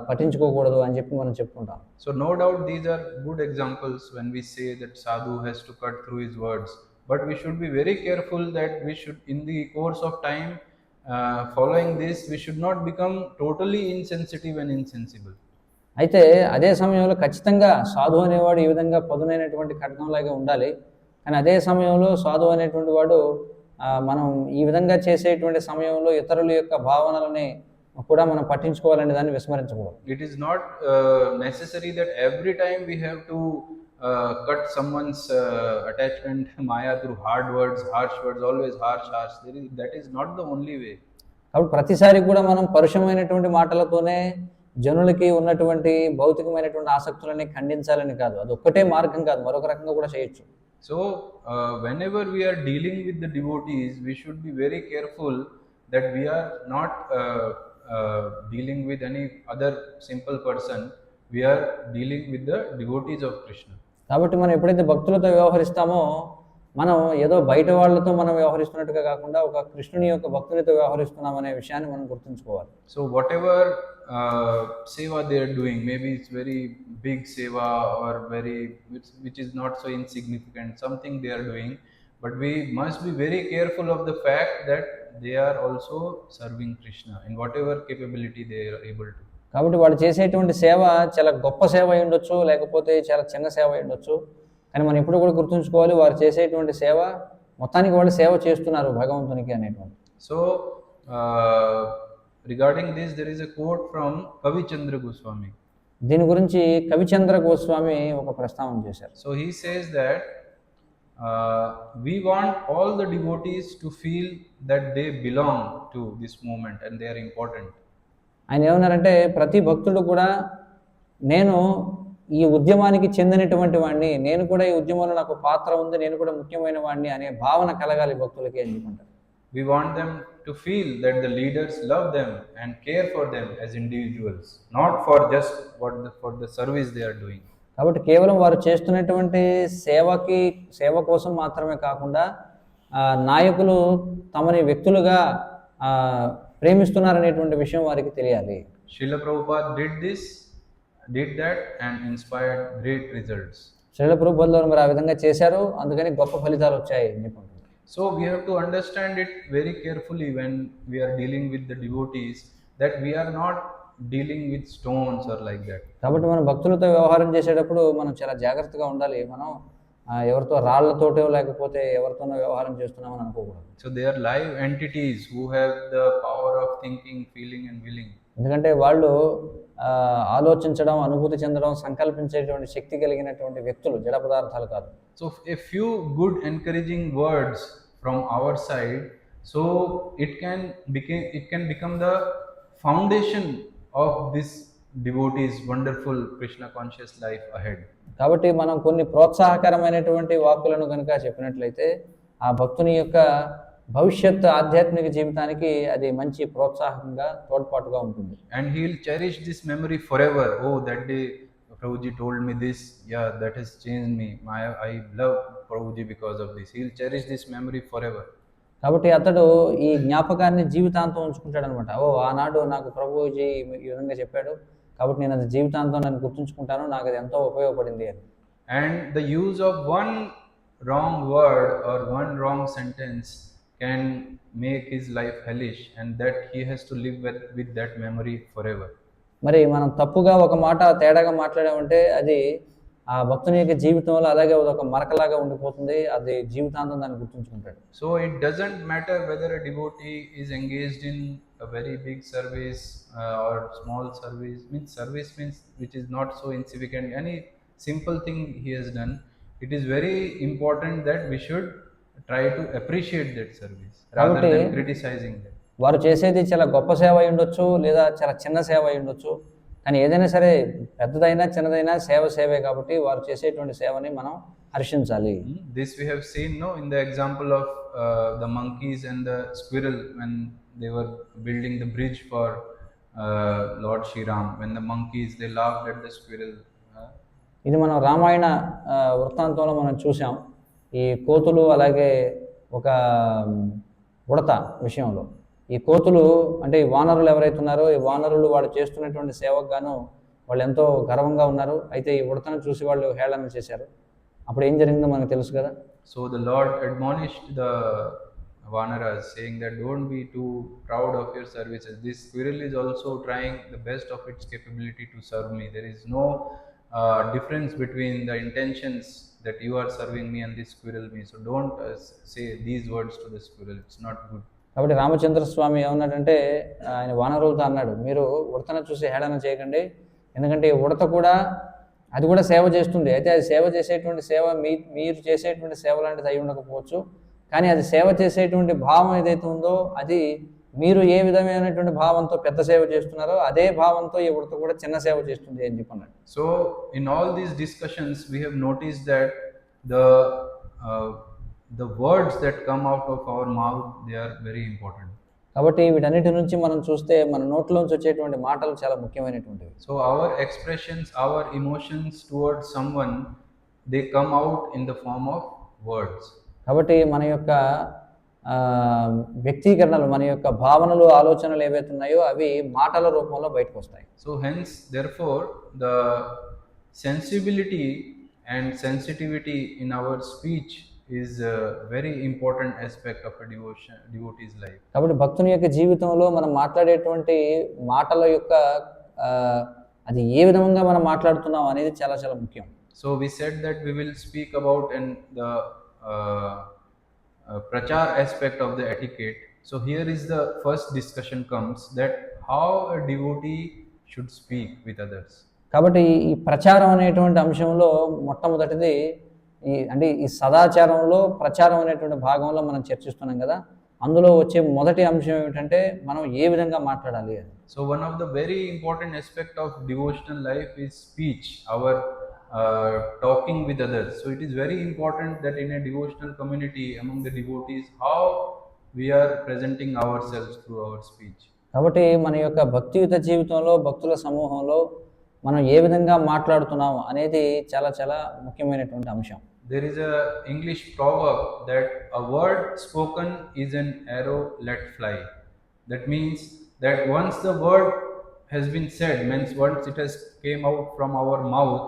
పట్టించుకోకూడదు అని చెప్పి మనం చెప్పుకుంటాం. So no doubt these are good examples when we say that sadhu has to cut through his words, but we should be very careful that we should, in the course of time, following this, we should not become totally insensitive and insensible. అయితే అదే సమయంలో ఖచ్చితంగా సాధు అనేవాడు ఈ విధంగా పదునైనటువంటి ఖడ్గంలాగా ఉండాలి. కానీ అదే సమయంలో సాధు అనేటువంటి వాడు మనం ఈ విధంగా చేసేటువంటి సమయంలో ఇతరుల యొక్క భావనలని కూడా మనం పట్టించుకోవాలనే దాన్ని విస్మరించకూడదు. It is not necessary that every time we have to cut someone's attachment maya through hard words, harsh words, always harsh. That is not the only way. కాబట్టి ప్రతిసారి కూడా మనం పరుషమైనటువంటి మాటలతోనే జనులకి ఉన్నటువంటి భౌతికమైనటువంటి ఆసక్తులని ఖండించాలని కాదు, అది ఒక్కటే మార్గం కాదు, మరొక రకంగా కూడా చేయొచ్చు. So whenever we are dealing with the devotees, we should be very careful that we are not dealing with any other simple person. We are dealing with the devotees of Krishna. కాబట్టి మనం ఎప్పుడైతే భక్తులతో వ్యవహరిస్తామో మనం ఏదో బయట వాళ్ళతో మనం వ్యవహరిస్తున్నట్టుగా కాకుండా ఒక కృష్ణుని యొక్క భక్తులతో వ్యవహరిస్తున్నాం అనే విషయాన్ని మనం గుర్తుంచుకోవాలి. So whatever seva they are doing, maybe it's very big seva or which is not so insignificant, something they are doing, but we must be very careful of the fact that they are also serving Krishna in whatever capability they are able to. కాబట్టి వాళ్ళు చేసేటువంటి సేవ చాలా గొప్ప సేవ అయి ఉండొచ్చు, లేకపోతే చాలా చిన్న సేవ అయి ఉండొచ్చు. కానీ మనం ఎప్పుడు కూడా గుర్తుంచుకోవాలి, వారు చేసేటువంటి సేవ మొత్తానికి వాళ్ళు సేవ చేస్తున్నారు భగవంతునికి అనేటువంటి. So regarding this, there is a quote from Kavichandra Goswami. దీని గురించి కవిచంద్ర గోస్వామి ఒక ప్రస్తావన చేశారు. So he says that we want all the devotees to feel that they belong to this movement and they are important. ఆయన ఏమన్నారంటే ప్రతి భక్తుడు కూడా నేను ఈ ఉద్యమానికి చెందినటువంటి వాడిని, నేను కూడా ఈ ఉద్యమంలో నాకు పాత్ర ఉంది, నేను కూడా ముఖ్యమైన వాడిని అనే భావన కలగాలి భక్తులకి అని చెప్పంటారు. We want them to feel that the leaders love them and care for them as individuals, not for just for the service they are doing. కాబట్టి కేవలం వారు చేస్తున్నటువంటి సేవ కోసం మాత్రమే కాకుండా నాయకులు తమని వ్యక్తులుగా ప్రేమిస్తున్నారనేటువంటి విషయం వారికి తెలియాలి. Srila Prabhupada did that and inspired great results. Srila ప్రభుపాదుల వారు మరి ఆ విధంగా చేశారు, అందుకని గొప్ప ఫలితాలు వచ్చాయి అని చెప్పంటారు. So we have to understand it very carefully when we are dealing with the devotees, that we are not dealing with stones or like that. కాబట్టి మనం భక్తులతో వ్యవహారం చేసేటప్పుడు మనం చాలా జాగ్రత్తగా ఉండాలి. మనం ఎవరితో రాళ్లతోటో లేకపోతే ఎవరితోనో వ్యవహారం చేస్తున్నామని అనుకోకూడదు. So they are live entities who have the power of thinking, feeling and willing. ఎందుకంటే వాళ్ళు ఆలోచించడం, అనుభూతి చెందడం, సంకల్పించేటువంటి శక్తి కలిగినటువంటి వ్యక్తులు, జడ పదార్థాలు కాదు. So a few good encouraging words from our side, so it can become the foundation of this devotee's wonderful Krishna conscious life ahead. కాబట్టి మనం కొన్ని ప్రోత్సాహకరమైనటువంటి వాక్కులను కనుక చెప్పినట్లయితే ఆ భక్తుని యొక్క భవిష్యత్ ఆధ్యాత్మిక జీవితానికి అది మంచి ప్రోత్సాహంగా తోడ్పాటుగా ఉంటుంది. And he will cherish this memory forever. Oh, that day Prabhuji told me this, yeah, that has changed me. I love Prabhuji because of this. He will cherish this memory forever. కాబట్టి అతడు ఈ జ్ఞాపకాన్ని జీవితాంతం ఉంచుకుంటాడు అనమాట. ఆనాడు నాకు ప్రభుజీ ఈ విధంగా చెప్పాడు, కాబట్టి నేను అది జీవితాంతం నేను గుర్తుంచుకుంటాను, నాకు అది ఎంతో ఉపయోగపడింది అని. And the use of one wrong word or one wrong sentence can make his life hellish, and that he has to live with that memory forever. మరి మనం తప్పుగా ఒక మాట తేడాగా మాట్లాడామంటే అది ఆ భక్తుని యొక్క జీవితంలో అలాగే ఒక మరకలాగా ఉండిపోతుంది, అది జీవితాంతం దాన్ని గుర్తుంచుకుంటాడు. So it doesn't matter whether a devotee is engaged in a very big service or small service. Service means which is not so insignificant. Any simple thing he has done, it is very important that we should try to appreciate that service rather than criticizing them. వారు చేసేది చాలా గొప్ప సేవ అయి ఉండొచ్చు, లేదా చాలా చిన్న సేవ అయి ఉండొచ్చు, కానీ ఏదైనా సరే పెద్దదైనా చిన్నదైనా సేవే కాబట్టి వారు చేసేటువంటి సేవని మనం హర్షించాలి. This we have seen in the example of the monkeys and the squirrel when they were building the bridge for Lord Shri Ram. When the monkeys they laughed at the squirrel. ఇది మనం రామాయణ వృత్తాంతంలో మనం చూసాం. ఈ కోతులు అలాగే ఒక ఉడత విషయంలో, ఈ కోతులు అంటే ఈ వానరులు ఎవరైతే ఉన్నారో ఈ వానరులు వాళ్ళు చేస్తున్నటువంటి సేవకు గాను వాళ్ళు ఎంతో గర్వంగా ఉన్నారు. అయితే ఈ ఉడతను చూసి వాళ్ళు హేళన చేశారు. అప్పుడు ఏం జరిగిందో మనకు తెలుసు కదా. So the Lord admonished the vanaras saying that don't be too proud of your services. This squirrel is also trying the best of its capability to serve me. There is no difference between the intentions that you are serving me and this squirrel me. So don't say these words to the squirrel. It's not good. కాబట్టి రామచంద్ర స్వామి ఏమన్నాడంటే ఆయన వానరులతో అన్నాడు, మీరు ఉడతను చూసి హేళన చేయకండి, ఎందుకంటే ఈ ఉడత కూడా అది కూడా సేవ చేస్తుంది. అయితే అది సేవ చేసేటువంటి సేవ మీరు చేసేటువంటి సేవ లాంటిది అయి ఉండకపోవచ్చు, కానీ అది సేవ చేసేటువంటి భావం ఏదైతే ఉందో అది మీరు ఏ విధమైనటువంటి భావంతో పెద్ద సేవ చేస్తున్నారో అదే భావంతో ఈ ఉడత కూడా చిన్న సేవ చేస్తుంది అని చెప్పన్నాడు. So in all these discussions we have noticed that the words that come out of our mouth, they are very important. కాబట్టి వీటన్నిటి నుంచి మనం చూస్తే మన నోట్లోంచి వచ్చేటువంటి మాటలు చాలా ముఖ్యమైనటువంటివి. So our expressions, our emotions towards someone, they come out in the form of words. కాబట్టి మన యొక్క వ్యక్తీకరణలు, మన యొక్క భావనలు, ఆలోచనలు ఏవైతే ఉన్నాయో అవి మాటల రూపంలో బయటకు వస్తాయి. So hence therefore the sensibility and sensitivity in our speech is a very important aspect of a devotee's life. కాబట్టి భక్తుని యొక్క జీవితంలో మనం మాట్లాడేటువంటి మాటల యొక్క అది ఏ విధంగా మనం మాట్లాడుతున్నాం అనేది చాలా చాలా ముఖ్యం. So we said that we will speak about the prachar aspect of the etiquette. So here is the first discussion comes that how a devotee should speak with others. కాబట్టి ఈ ప్రచారం అనేటువంటి అంశంలో మొట్టమొదటిది ఈ సదాచారంలో ప్రచారం అనేటువంటి భాగంలో మనం చర్చిస్తున్నాం కదా. అందులో వచ్చే మొదటి అంశం ఏమిటంటే మనం ఏ విధంగా మాట్లాడాలి అని. So one of the very important aspect of devotional life is speech, our talking with others. So it is very important that in a devotional community among the devotees, how we are presenting ourselves through our speech. కాబట్టి మన యొక్క భక్తియుత జీవితంలో భక్తుల సమూహంలో మనం ఏ విధంగా మాట్లాడుతున్నాం అనేది చాలా చాలా ముఖ్యమైనటువంటి అంశం. There is a English proverb that a word spoken is an arrow let fly. That means that once the word has been said, means once it has came out from our mouth,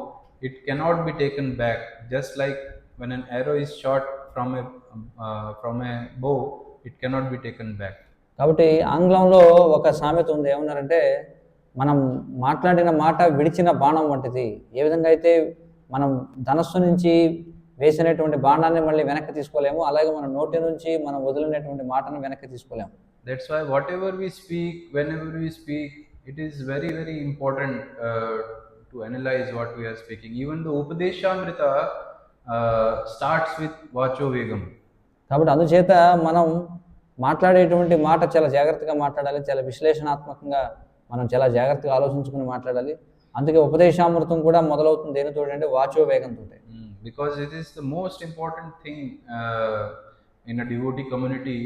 it cannot be taken back. Just like when an arrow is shot from a bow, it cannot be taken back. కాబట్టి ఆంగ్లంలో ఒక సామెత ఉంది, ఏమన్నారంటే మనం మాట్లాడిన మాట విడిచిన బాణం వంటిది. ఏ విధంగా అయితే మనం ధనస్సు నుంచి వేసినటువంటి బాణాన్ని మళ్ళీ వెనక్కి తీసుకోలేము, అలాగే మన నోటి నుంచి మనం వదిలినటువంటి మాటను వెనక్కి తీసుకోలేము. That's why whatever we speak, whenever we speak, it is very very important to analyze what we are speaking. Even the Upadeshamrita starts with Vacho Vegam. కాబట్టి అందుచేత మనం మాట్లాడేటువంటి మాట చాలా జాగ్రత్తగా మాట్లాడాలి, చాలా విశ్లేషణాత్మకంగా మనం చాలా జాగ్రత్తగా ఆలోచించుకుని మాట్లాడాలి. అందుకే ఉపదేశామృతం కూడా మొదలవుతుంది దేనితో అంటే వాచో వేగంతో. Because it is the most important thing in a devotee community,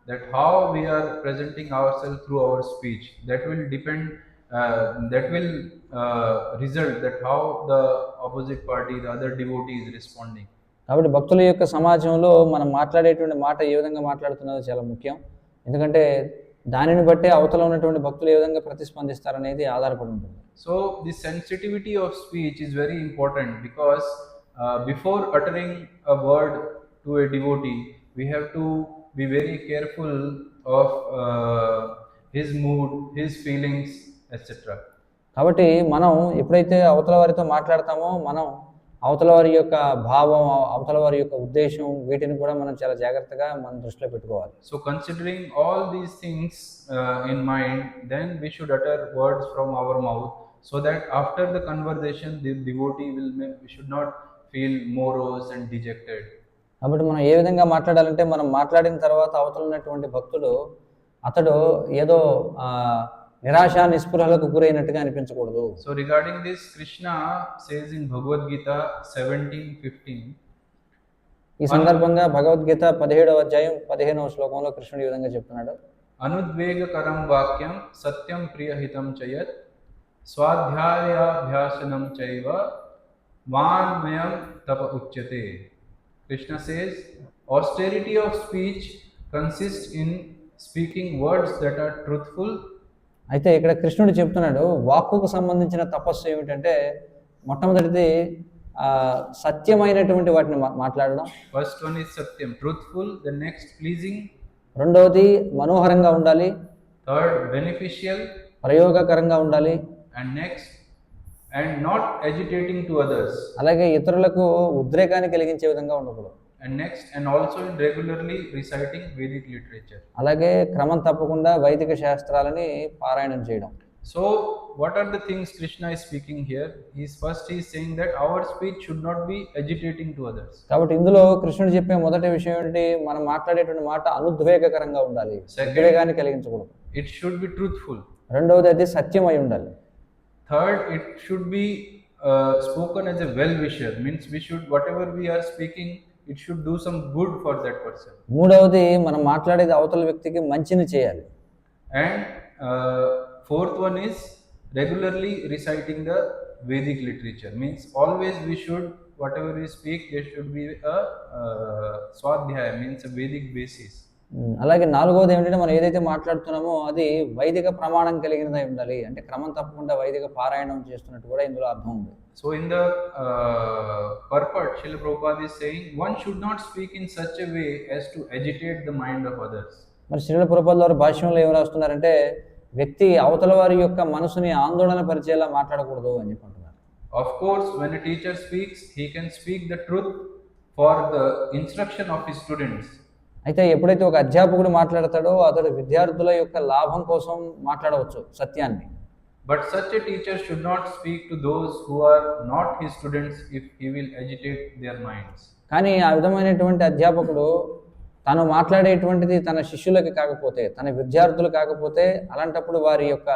that how we are presenting ourselves through our speech, that will depend, that will result that how the opposite party, the other devotee is responding. కాబట్టి భక్తుల యొక్క సమాజంలో మనం మాట్లాడేటువంటి మాట ఏ విధంగా మాట్లాడుతున్నదో చాలా ముఖ్యం. ఎందుకంటే దానిని బట్టే అవతల ఉన్నటువంటి భక్తులు ఏ విధంగా ప్రతిస్పందిస్తారనేది ఆధారపడి ఉంటుంది. So the sensitivity of speech is very important, because before uttering a word to a devotee, we have to be very careful of his mood, his feelings, etc. కాబట్టి మనం ఎప్పుడైతే అవతల వారితో మాట్లాడతామో మనం అవతల వారి యొక్క భావం, అవతల వారి యొక్క ఉద్దేశం, వీటిని కూడా మనం చాలా జాగ్రత్తగా మనం దృష్టిలో పెట్టుకోవాలి. So considering all these things in mind, then we should utter words from our mouth, so that after the conversation the devotee we should not feel morose and dejected. కాబట్టి మనం ఏ విధంగా మాట్లాడాలంటే మనం మాట్లాడిన తర్వాత అవతల ఉన్నటువంటి భక్తుడు అతడు ఏదో నిరాశ నిస్పృహలకు గురైనట్టుగా అనిపించకూడదు. So regarding this, Krishna says in Bhagavad Gita 17:15. ఈ సందర్భంగా భగవద్గీత 17వ అధ్యాయం 15వ శ్లోకంలో కృష్ణుడు ఈ విధంగా చెప్తున్నాడు. అనుద్వేగకరం వాక్యం సత్యం ప్రియహితం చయత్ స్వాధ్యాయాభ్యాసనం చైవ వాన్మయం తప ఉచ్యతే. Krishna says austerity of speech consists in speaking words that are truthful. అయితే ఇక్కడ కృష్ణుడు చెప్తున్నాడు వాక్కుకు సంబంధించిన తపస్సు ఏమిటంటే మొట్టమొదటిది సత్యమైనటువంటి వాటిని మాట్లాడడం. ఫస్ట్ వన్ ఇస్ సత్యం, ట్రూత్ఫుల్. The next pleasing. రెండవది మనోహరంగా ఉండాలి. థర్డ్ బెనిఫిషియల్, ప్రయోగకరంగా ఉండాలి. And next and not agitating to others, అలాగే ఇతరులకు ఉద్రేకాన్ని కలిగించే విధంగా ఉండకూడదు. And next, and also in regularly reciting Vedic literature. అలాగే క్రమం తప్పకుండా వైదిక శాస్త్రాలని పారాయణం చేయడం. So what are the things Krishna is speaking here? He is saying that our speech should not be agitating to others. కాబట్టి ఇందులో కృష్ణుడు చెప్పే మొదటి విషయం ఏంటి? మనం మాట్లాడేటువంటి మాట అనుద్వేగకరంగా ఉండాలి, ఉద్రేకాన్ని కలిగించకూడదు. It should be truthful. రెండవది అది సత్యమై ఉండాలి. Third, it should be spoken as a well wisher, means we should, whatever we are speaking, it should do some good for that person. మూడవది మనం మాట్లాడేది అవతల వ్యక్తికి మంచిని చేయాలి. And fourth one is regularly reciting the Vedic literature, means always we should, whatever we speak, there should be a swadhyaya, means a Vedic basis. అలాగే నాలుగవది ఏమిటంటే మనం ఏదైతే మాట్లాడుతున్నామో అది వైదిక ప్రమాణం కలిగినదై ఉండాలి. అంటే క్రమం తప్పకుండా వైదిక పారాయణం చేస్తున్నట్టు కూడా ఇందులో అర్థం ఉంది. So in the purport, Srila Prabhupada is saying one should not speak in such a way as to agitate the mind of others. మరి శ్రీల ప్రభుపాదుల వారి భాష్యంలో ఏం రాస్తున్నారంటే వ్యక్తి అవతల వారి యొక్క మనసుని ఆందోళన పరిచేలా మాట్లాడకూడదు అని చెప్పుకుంటున్నారు. Of course, when a teacher speaks, he can speak the truth for the instruction of his students. అయితే ఎప్పుడైతే ఒక అధ్యాపకుడు మాట్లాడతాడో అతడు విద్యార్థుల యొక్క లాభం కోసం మాట్లాడవచ్చు సత్యాన్ని. But such a teacher should not speak to those who are not his students if he will agitate their minds. కానీ ఆ విధమైనటువంటి అధ్యాపకుడు తాను మాట్లాడేటువంటిది తన శిష్యులకి కాకపోతే, తన విద్యార్థులు కాకపోతే, అలాంటప్పుడు వారి యొక్క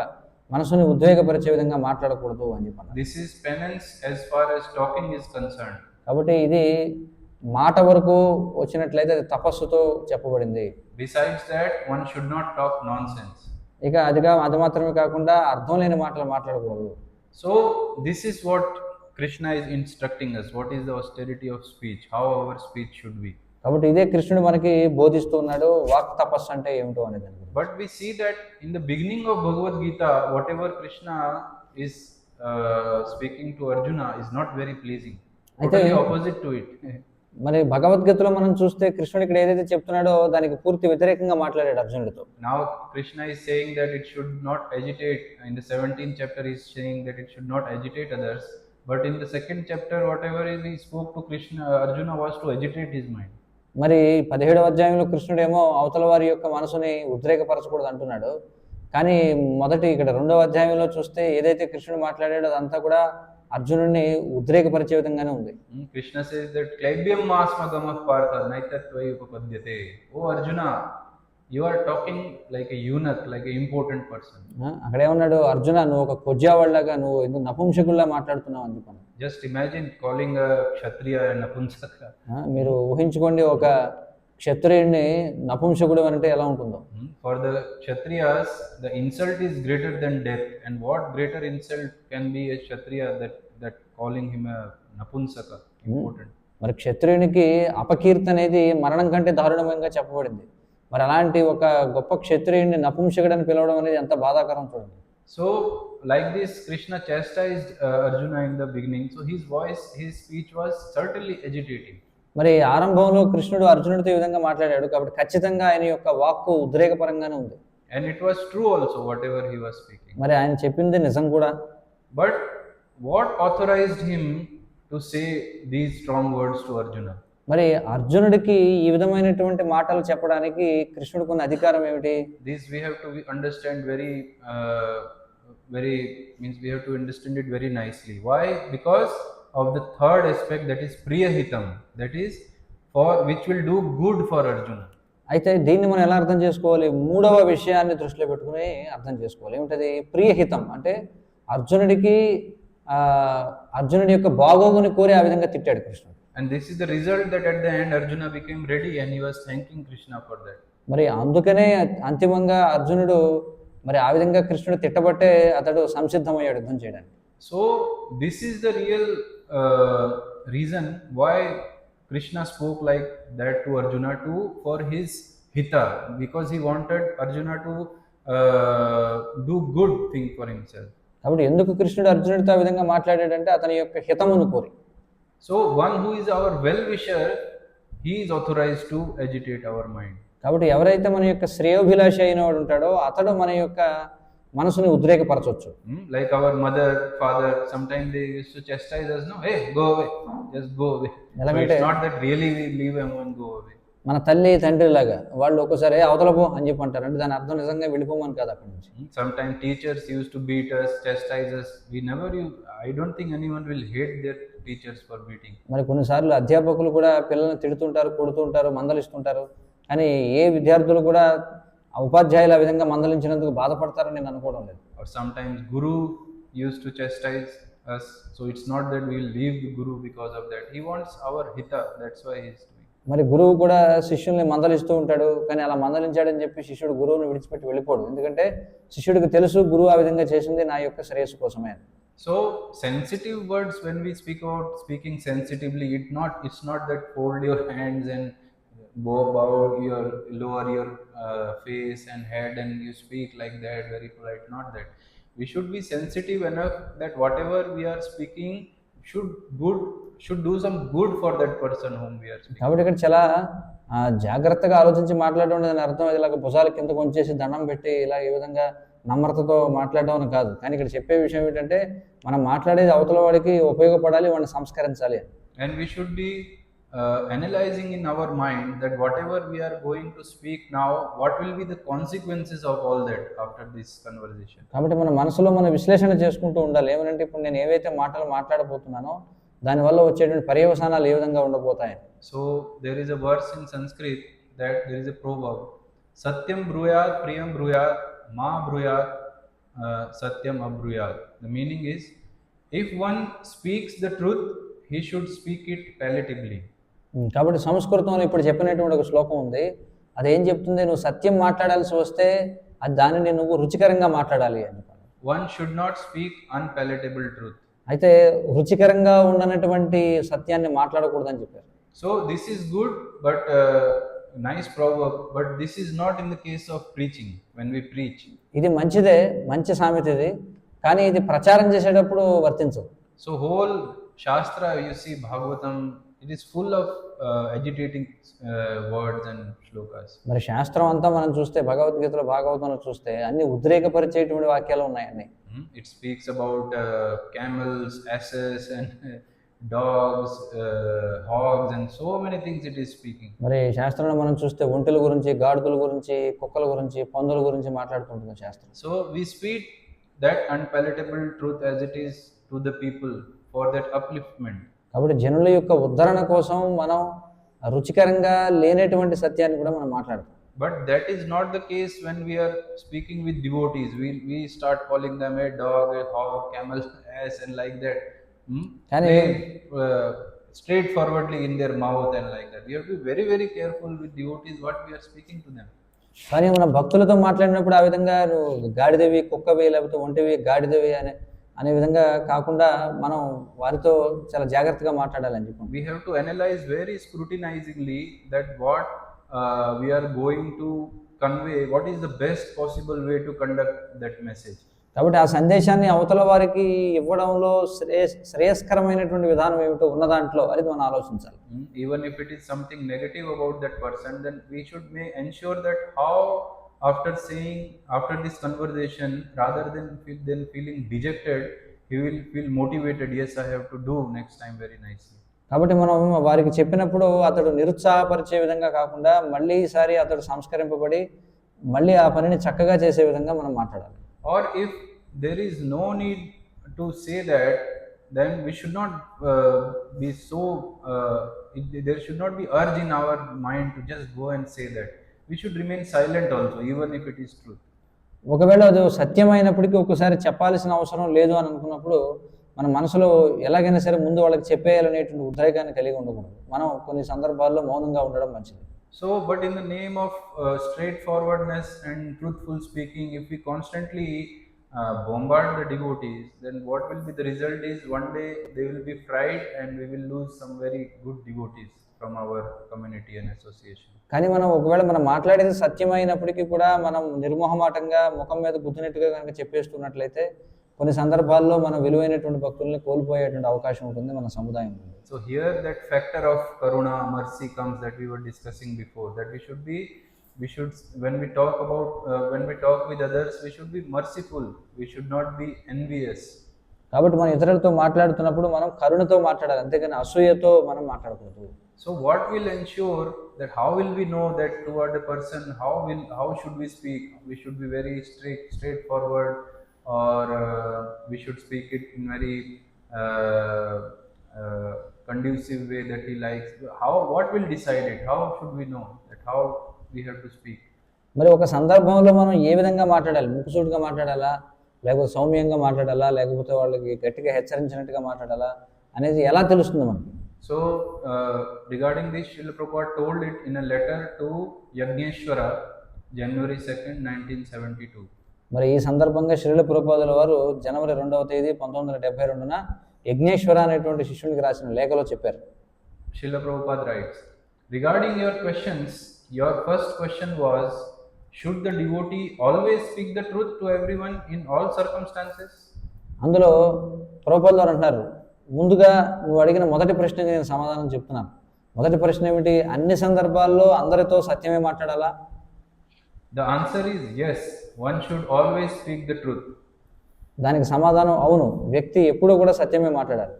మనసుని ఉద్వేగపరిచే విధంగా మాట్లాడకూడదు అని చెప్పాను. This is penance as far as talking is concerned. కాబట్టి ఇది మాట వరకు వచ్చినట్లయితే అది తపస్సుతో చెప్పబడింది. Besides that, one should not talk nonsense. ఇక అది మాత్రమే కాకుండా అర్థం లేని మాటలు మాట్లాడకూడదు. So this is what Krishna is instructing us. What is the austerity of speech? How our speech should be. కాబట్టి ఇదే కృష్ణుడు మనకి బోధిస్తూ ఉన్నాడు, వాక్ తపస్సు అంటే ఏమిటో అనేది. But we see that in the beginning of Bhagavad Gita, whatever Krishna is speaking to Arjuna is not very pleasing. Totally opposite to it. మరి భగవద్గీతలో మనం చూస్తే కృష్ణుడు ఇక్కడ ఏదైతే చెప్తున్నాడో దానికి పూర్తి వ్యతిరేకంగా మాట్లాడాడు అర్జునుడితో. Now Krishna is saying that it should not agitate. In the 17th chapter he is saying that it should not agitate others. But in the second chapter, whatever he spoke to Krishna, Arjuna was to agitate his mind. మరి 17వ అధ్యాయంలో కృష్ణుడేమో అవతల వారి యొక్క మనసుని ఉద్రేకపరచకూడదు అంటున్నాడు. కానీ ఇక్కడ 2వ అధ్యాయంలో చూస్తే ఏదైతే కృష్ణుడు మాట్లాడాడో అదంతా కూడా అర్జునుడిని ఉద్రేకపరిచే విధంగానే ఉంది. Krishna says that klaibyam masmagamah partha naitattvai upapadyate. Oh Arjuna, you are talking like a eunuch, like an important person. అక్కడే ఉన్నాడు, అర్జున నువ్వు ఒక కొజ్జావాళ్ళగా, నువ్వు ఎందుకు నపుంసకుల్లా మాట్లాడుతున్నావు అని చెప్పాను. Just imagine calling a kshatriya a napumsaka. మీరు ఊహించుకోండి, ఒక క్షత్రియుడిని నపుంసకుడు అంటే ఎలా ఉంటుందో. For the kshatriyas, the insult is greater than death, and what greater insult can be a kshatriya that calling him a napumsaka? Important. మరి క్షత్రియునికి అపకీర్తి అనేది మరణం కంటే దారుణంగా చెప్పబడింది. మరి అలాంటి ఒక గొప్ప క్షత్రియుడిని నపుంసకుడని పిలవడం అనేది ఎంత బాధాకరం చూడండి. So like this, Krishna chastised Arjuna in the beginning. So his speech was certainly agitating. మరి ఆరంభంలో కృష్ణుడు అర్జునుడితో ఈ విధంగా మాట్లాడాడు కాబట్టి ఖచ్చితంగా ఆయన యొక్క వాక్కు ఉద్రేకపరంగానే ఉంది. And it was true also whatever he was speaking. మరి ఆయన చెప్పింది నిజం కూడా. But what authorized him to say these strong words to Arjuna? మరి అర్జునుడికి ఈ విధమైనటువంటి మాటలు చెప్పడానికి కృష్ణుడికి ఉన్న అధికారం ఏమిటి? This we have to understand very we have to understand it very nicely. Why? Because of the third aspect, that is priyahitam, that is for which will do good for Arjuna. అయితే దీన్ని మనం ఎలా అర్థం చేసుకోవాలి? 3వ విషయాన్ని దృష్టిలో పెట్టుకుని అర్థం చేసుకోవాలి. ఏమిటది? ప్రియహితం అంటే అర్జునుడి యొక్క బాగోగుని కోరి ఆ విధంగా తిట్టాడు కృష్ణుడు. And this is the result that at the end Arjuna became ready and he was thanking Krishna for that. మరి అందుకనే అంతిమంగా అర్జునుడు మరి ఆ విధంగా కృష్ణుడు తిట్టబట్టే అతడు సంసిద్ధమయ్యాడు యుద్ధం చేయడానికి. So this is the real reason why Krishna spoke like that to Arjuna for his hita, because he wanted Arjuna to do good thing for himself. కాబట్టి ఎందుకు కృష్ణుడు అర్జునుడితో ఆ విధంగా మాట్లాడాడంటే అతని యొక్క హితమును కోరి. So one who is our well-wisher, he is authorized to agitate our mind. కాబట్టి ఎవరైతే మన యొక్క శ్రేయోభిలాషి అయిన వాడు ఉంటాడో అతడు మన యొక్క మనసుని ఉద్రేకపరచవచ్చు. Like our mother, father, sometimes they used to chastise us, no, hey, go away, just go away. So it's not that really we leave them and go away. మన తల్లి తండ్రి లాగా వాళ్ళు ఒక్కసారి అవతల పో అని చెప్పి అంటారు. అంటే దాని అర్థం నిజంగా వెళ్ళిపోమని కాదు అక్కడి నుంచి. Sometimes teachers used to beat us, chastise us. I don't think anyone will hate their teachers for beating. మరి కొన్నిసార్లు అధ్యాపకులు కూడా పిల్లల్ని తిడుతుంటారు, కొడుతుంటారు, మందలిస్తుంటారు. కానీ ఏ విద్యార్థులు కూడా ఉపాధ్యాయులు ఆ విధంగా మందలించినందుకు బాధపడతారని నేను అనుకోవడం లేదు. Or sometimes guru used to chastise us. So it's not that we will leave the guru because of that. He wants our hita. That's why he is doing. మరి గురువు కూడా శిష్యుల్ని మందలిస్తూ ఉంటాడు. కానీ అలా మందలించాడని చెప్పి శిష్యుడు గురువుని విడిచిపెట్టి వెళ్ళిపోడు. ఎందుకంటే శిష్యుడికి తెలుసు గురువు ఆ విధంగా చేసింది నా యొక్క శ్రేయస్సు కోసమే. So sensitive words, when we speak about speaking sensitively, it's not that fold your hands and lower your face and head and you speak like that, very polite. Not that. We should be sensitive enough that whatever we are speaking should do some good for that person whom we are speaking. కాబట్టి ఇక్కడ చాలా జాగ్రత్తగా ఆలోచించి మాట్లాడడం దాని అర్థం ఇలాగ భుజాల కింద కొంచేసి దండం పెట్టి ఇలా ఈ విధంగా నమ్రతతో మాట్లాడడం అని కాదు. కానీ ఇక్కడ చెప్పే విషయం ఏంటంటే మనం మాట్లాడేది అవతల వాడికి ఉపయోగపడాలి, వాడిని సంస్కరించాలి. And we should be analyzing in our mind that whatever we are going to speak now, what will be the consequences of all that after this conversation. కాబట్టి మన మనసులో మన విశ్లేషణ చేసుకుంటూ ఉండాలి. ఏమంటే ఇప్పుడు నేను ఏవైతే మాటలు మాట్లాడబోతున్నానో దానివల్ల వచ్చేటువంటి పర్యవసానాలు ఏ విధంగా ఉండబోతాయి. So there is a verse in Sanskrit that there is a proverb, Satyam bruyat priyam bruyat ma bruyat satyam abruyat. The meaning is, if one speaks the truth, he should speak it palatably. కాబట్టి సంస్కృతంలో ఇప్పుడు చెప్పినటువంటి ఒక శ్లోకం ఉంది. అదేం చెప్తుంది? నువ్వు సత్యం మాట్లాడాల్సి వస్తే అది దానిని నువ్వు రుచికరంగా మాట్లాడాలి అని. One should not speak unpalatable truth. అయితే రుచికరంగా ఉండనటువంటి సత్యాన్ని మాట్లాడకూడదని చెప్పారు. So this is good, but nice proverb, but this is not in the case of preaching. When we preach, ఇది మంచిదే, మంచి సామెత ఇది, కానీ ఇది ప్రచారం చేసేటప్పుడు వర్తించదు. so whole Shastra, you see Bhagavatam, it is full of agitating words and shlokas. మరి శాస్త్రం అంతా మనం చూస్తే, భగవద్గీతలో భాగవతంలో చూస్తే అన్ని ఉద్రేకపరిచేటువంటి వాక్యాలు ఉన్నాయండి. It speaks about camels, asses and dogs, hogs and so many things it is speaking. మరి శాస్త్రంలో మనం చూస్తే ఒంటెల గురించి, గాడిదల గురించి, కుక్కల గురించి, పందుల గురించి మాట్లాడుతుంటుంది శాస్త్రం. So we speak that unpalatable truth as it is to the people for that upliftment. కాబట్టి జనుల యొక్క ఉద్ధరణ కోసం మనం రుచికరంగా లేనటువంటి సత్యాన్ని కూడా మనం మాట్లాడతాం. But that is not the case when we are speaking with devotees. We start calling them a dog, a hog, camel, ass and like that. Straightforwardly in their mouth and like that. We have to be very, very careful with devotees what we are speaking to them. కానీ మనం భక్తులతో మాట్లాడినప్పుడు ఆ విధంగా నువ్వు గాడిదవి, కుక్కవి, లేకపోతే ఒంటివి, గాడిదవి అనే విధంగా కాకుండా మనం వారితో చాలా జాగ్రత్తగా మాట్లాడాలని చెప్పి. We have to analyze very scrutinizingly that what we are going to convey, what is the best possible way to conduct that message. కాబట్టి ఆ సందేశాన్ని అవతల వారికి ఇవ్వడంలో శ్రేయస్కరమైనటువంటి విధానం ఏమిటో ఉన్న దాంట్లో అది మనం ఆలోచించాలి. Even if it is something negative about that person, then we should ensure that how after this conversation, rather than feeling dejected, he will feel motivated. Yes, I have to do next time very nicely. కాబట్టి మనం వారికి చెప్పినప్పుడు అతడు నిరుత్సాహపరిచే విధంగా కాకుండా మళ్ళీ ఈసారి అతడు సంస్కరింపబడి మళ్ళీ ఆ పనిని చక్కగా చేసే విధంగా మనం మాట్లాడాలి. Or if there is no need to say that, then we should not be so there should not be urge in our mind to just go and say that. We should remain silent also, even if it is truth. ఒకవేళ అది సత్యమైనప్పటికీ ఒకసారి చెప్పాల్సిన అవసరం లేదు అని అనుకున్నప్పుడు మన మనసులో ఎలాగైనా సరే ముందు వాళ్ళకి చెప్పేయాలనేటువంటి ఉద్రేకాన్ని కలిగి ఉండకూడదు. మనం కొన్ని సందర్భాల్లో మౌనంగా ఉండడం మంచిది. So, but in the name of straightforwardness and truthful speaking, if we constantly bombard the devotees, then what will be the result is one day they will be fried and we will lose some very good devotees from our community and association. కానీ మనం ఒకవేళ మనం మాట్లాడేది సత్యమైనప్పటికీ కూడా మనం నిర్మోహమాటంగా ముఖం మీద గుద్దినట్టుగా కనుక చెప్పేస్తున్నట్లయితే కొన్ని సందర్భాల్లో మన విలువైనటువంటి భక్తుల్ని కోల్పోయేటువంటి అవకాశం ఉంటుంది మన సముదాయం. So here that factor of karuna, mercy comes that we were discussing before, that we should when we talk with others, we should be merciful, we should not be envious. కాబట్టి మనం ఇతరులతో మాట్లాడుతున్నప్పుడు మనం కరుణతో మాట్లాడాలి, అంతేగాని అసూయతో మనం మాట్లాడకూడదు. So what will ensure that, how will we know that toward the person how should we speak? We should be very straightforward, or we should speak it in very conducive way that he likes. What will decide it? How should we know that how we have to speak? మరి ఒక సందర్భంలో మనం ఏ విధంగా మాట్లాడాలి? ముక్కుసూటిగా మాట్లాడాలా, లేకపోతే సౌమ్యంగా మాట్లాడాలా, లేకపోతే వాళ్ళకి గట్టిగా హెచ్చరించినట్టుగా మాట్లాడాలా అనేది ఎలా తెలుస్తుంది మనకి? So regarding this, Srila Prabhupada told it in a letter to Yagneshwara, January 2nd, 1972. మరి ఈ సందర్భంగా శ్రీల ప్రభుపాదుల వారు జనవరి 2వ తేదీ 1972న యజ్ఞేశ్వర అనేటువంటి శిష్యునికి రాసిన లేఖలో చెప్పారు. Srila Prabhupada writes, regarding your questions, your first question was, should the devotee always speak the truth to everyone in all circumstances? అందులో ప్రభుపాదుల వారు అంటున్నారు, ముందుగా నువ్వు అడిగిన మొదటి ప్రశ్నకి నేను సమాధానం చెప్తున్నాను. మొదటి ప్రశ్న ఏమిటి? అన్ని సందర్భాల్లో అందరితో సత్యమే మాట్లాడాలా? The answer is yes, one should always speak the truth. దానికి సమాధానం అవును, వ్యక్తి ఎప్పుడూ కూడా సత్యమే మాట్లాడాలి.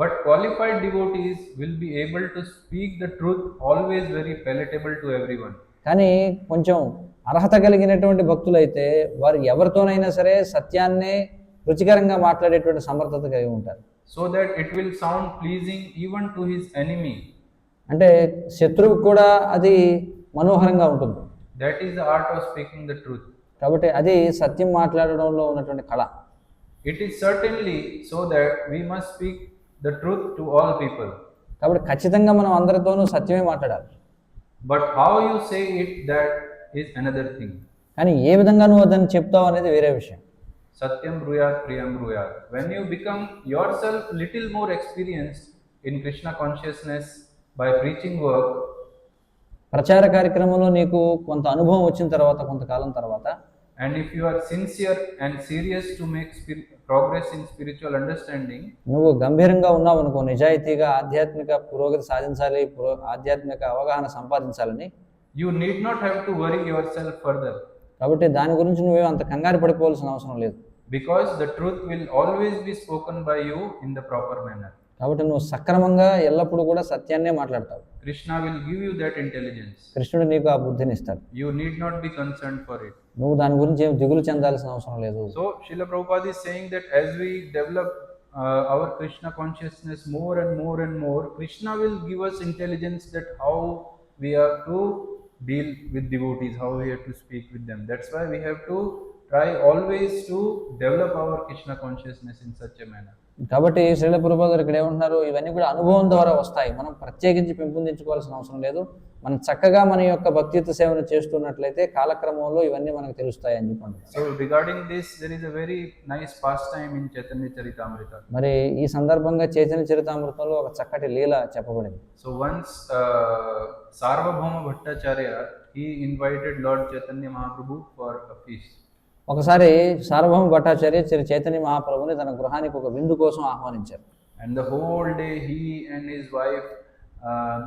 But qualified devotees will be able to speak the truth always very palatable to everyone. కానీ కొంచెం అర్హత కలిగినటువంటి భక్తులైతే వారు ఎవరితోనైనా సరే సత్యాన్నే రుచికరంగా మాట్లాడేటువంటి సమర్థత కలిగి ఉంటారు. So that it will sound pleasing even to his enemy. అంటే శత్రువు కూడా అది మనోహరంగా ఉంటుంది. That is the art of speaking the truth. కాబట్టి అది సత్యం మాట్లాడడంలో ఉన్నటువంటి కళ. It is certainly so that we must speak the truth to all people. కాబట్టి ఖచ్చితంగా మనం అందరితోనూ సత్యమే మాట్లాడాలి. But how you say it, that is another thing. కానీ ఏ విధంగా నువ్వు దాన్ని చెప్తావు అనేది వేరే విషయం. Satyam bruyat priyam bruyat. When you become yourself little more experienced in Krishna consciousness by preaching work, ప్రచార కార్యక్రమంలో నీకు కొంత అనుభవం వచ్చిన తర్వాత, కొంతకాలం తర్వాత, and if you are sincere and serious to make progress in spiritual understanding, నువ్వు గంభీరంగా ఉన్నావు అనుకో, నిజాయితీగా ఆధ్యాత్మిక పురోగతి సాధించాలి, ఆధ్యాత్మిక అవగాహన సంపాదించాలని, you need not have to worry yourself further. కాబట్టి దాని గురించి నువ్వే అంత కంగారు పడిపోవాల్సిన అవసరం లేదు. Because the truth will always be spoken by you in the proper manner. కాబట్టి నువ్వు సక్రమంగా ఎల్లప్పుడూ కూడా సత్యాన్నే మాట్లాడతావు. Krishna will give you that intelligence. కృష్ణుడు నీకు ఆ బుద్ధిని ఇస్తాడు. You need not be concerned for it. నువ్వు దాని గురించి ఏం దిగులు చెందాల్సిన అవసరం లేదు. So Srila Prabhupada is saying that as we develop our Krishna consciousness more and more and more, Krishna will give us intelligence that how we have to deal with devotees, how we have to speak with them. That's why we have to try always to develop our Krishna consciousness in such a manner. కాబట్టి శ్రీల ప్రభుపాద గారు ఇక్కడ ఏమంటున్నారు, ఇవన్నీ కూడా అనుభవం ద్వారా వస్తాయి, మనం ప్రత్యేకించి పెంపొందించుకోవాల్సిన అవసరం లేదు. మనం చక్కగా మన యొక్క భక్తియుత సేవను చేస్తున్నట్లయితే కాలక్రమంలో ఇవన్నీ మనకు తెలుస్తాయి అని చెప్పండి. So regarding this, there is a very nice pastime in Chaitanya Charitamrita. మరి ఈ సందర్భంగా చైతన్య చరితామృతంలో ఒక చక్కటి లీల చెప్పబడింది. So once Sarvabhauma Bhattacharya, he invited Lord Chaitanya Mahaprabhu for a feast. ఒకసారి సార్వభౌమ భట్టాచార్య శ్రీ చైతన్య మహాప్రభుని తన గృహానికి ఒక విందు కోసం ఆహ్వానించారు. And the whole day he and his wife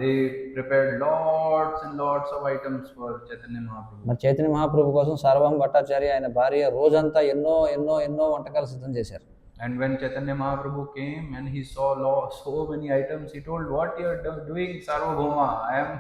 they prepared lots and lots of items for Chaitanya Mahaprabhu. మరి చైతన్య మహాప్రభు కోసం సార్వభౌమ భట్టాచార్య ఆయన భార్య రోజంతా ఎన్నో ఎన్నో ఎన్నో వంటకాలు సిద్ధం చేశారు. And when Chaitanya Mahaprabhu came and he saw so many items, he told, "What you are doing, Sarvabhauma? I am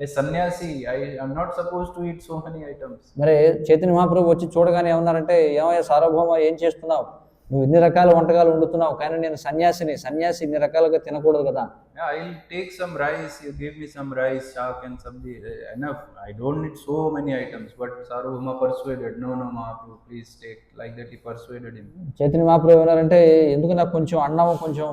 a sannyasi. I am not supposed to eat so many items." మరి చైతన్య మహాప్రభు వచ్చి చూడగానే ఏమన్నారంటే, ఏమయ్యా సార్వభౌమ, ఏం చేస్తున్నావు? నువ్వు ఇన్ని రకాల వంటకాలు వండుతున్నావు, కానీ నేను సన్యాసి ఇన్ని రకాలుగా తినకూడదు కదా. I'll take some rice, you give me some rice, shaak and sabji, enough. I don't need so many items. But Sarvabhauma persuaded, no Mahaprabhu, please take. Like that he persuaded him. Chaitanya Mahaprabhu ఏమన్నారంటే, ఎందుకు నాకు కొంచెం అన్నం, కొంచెం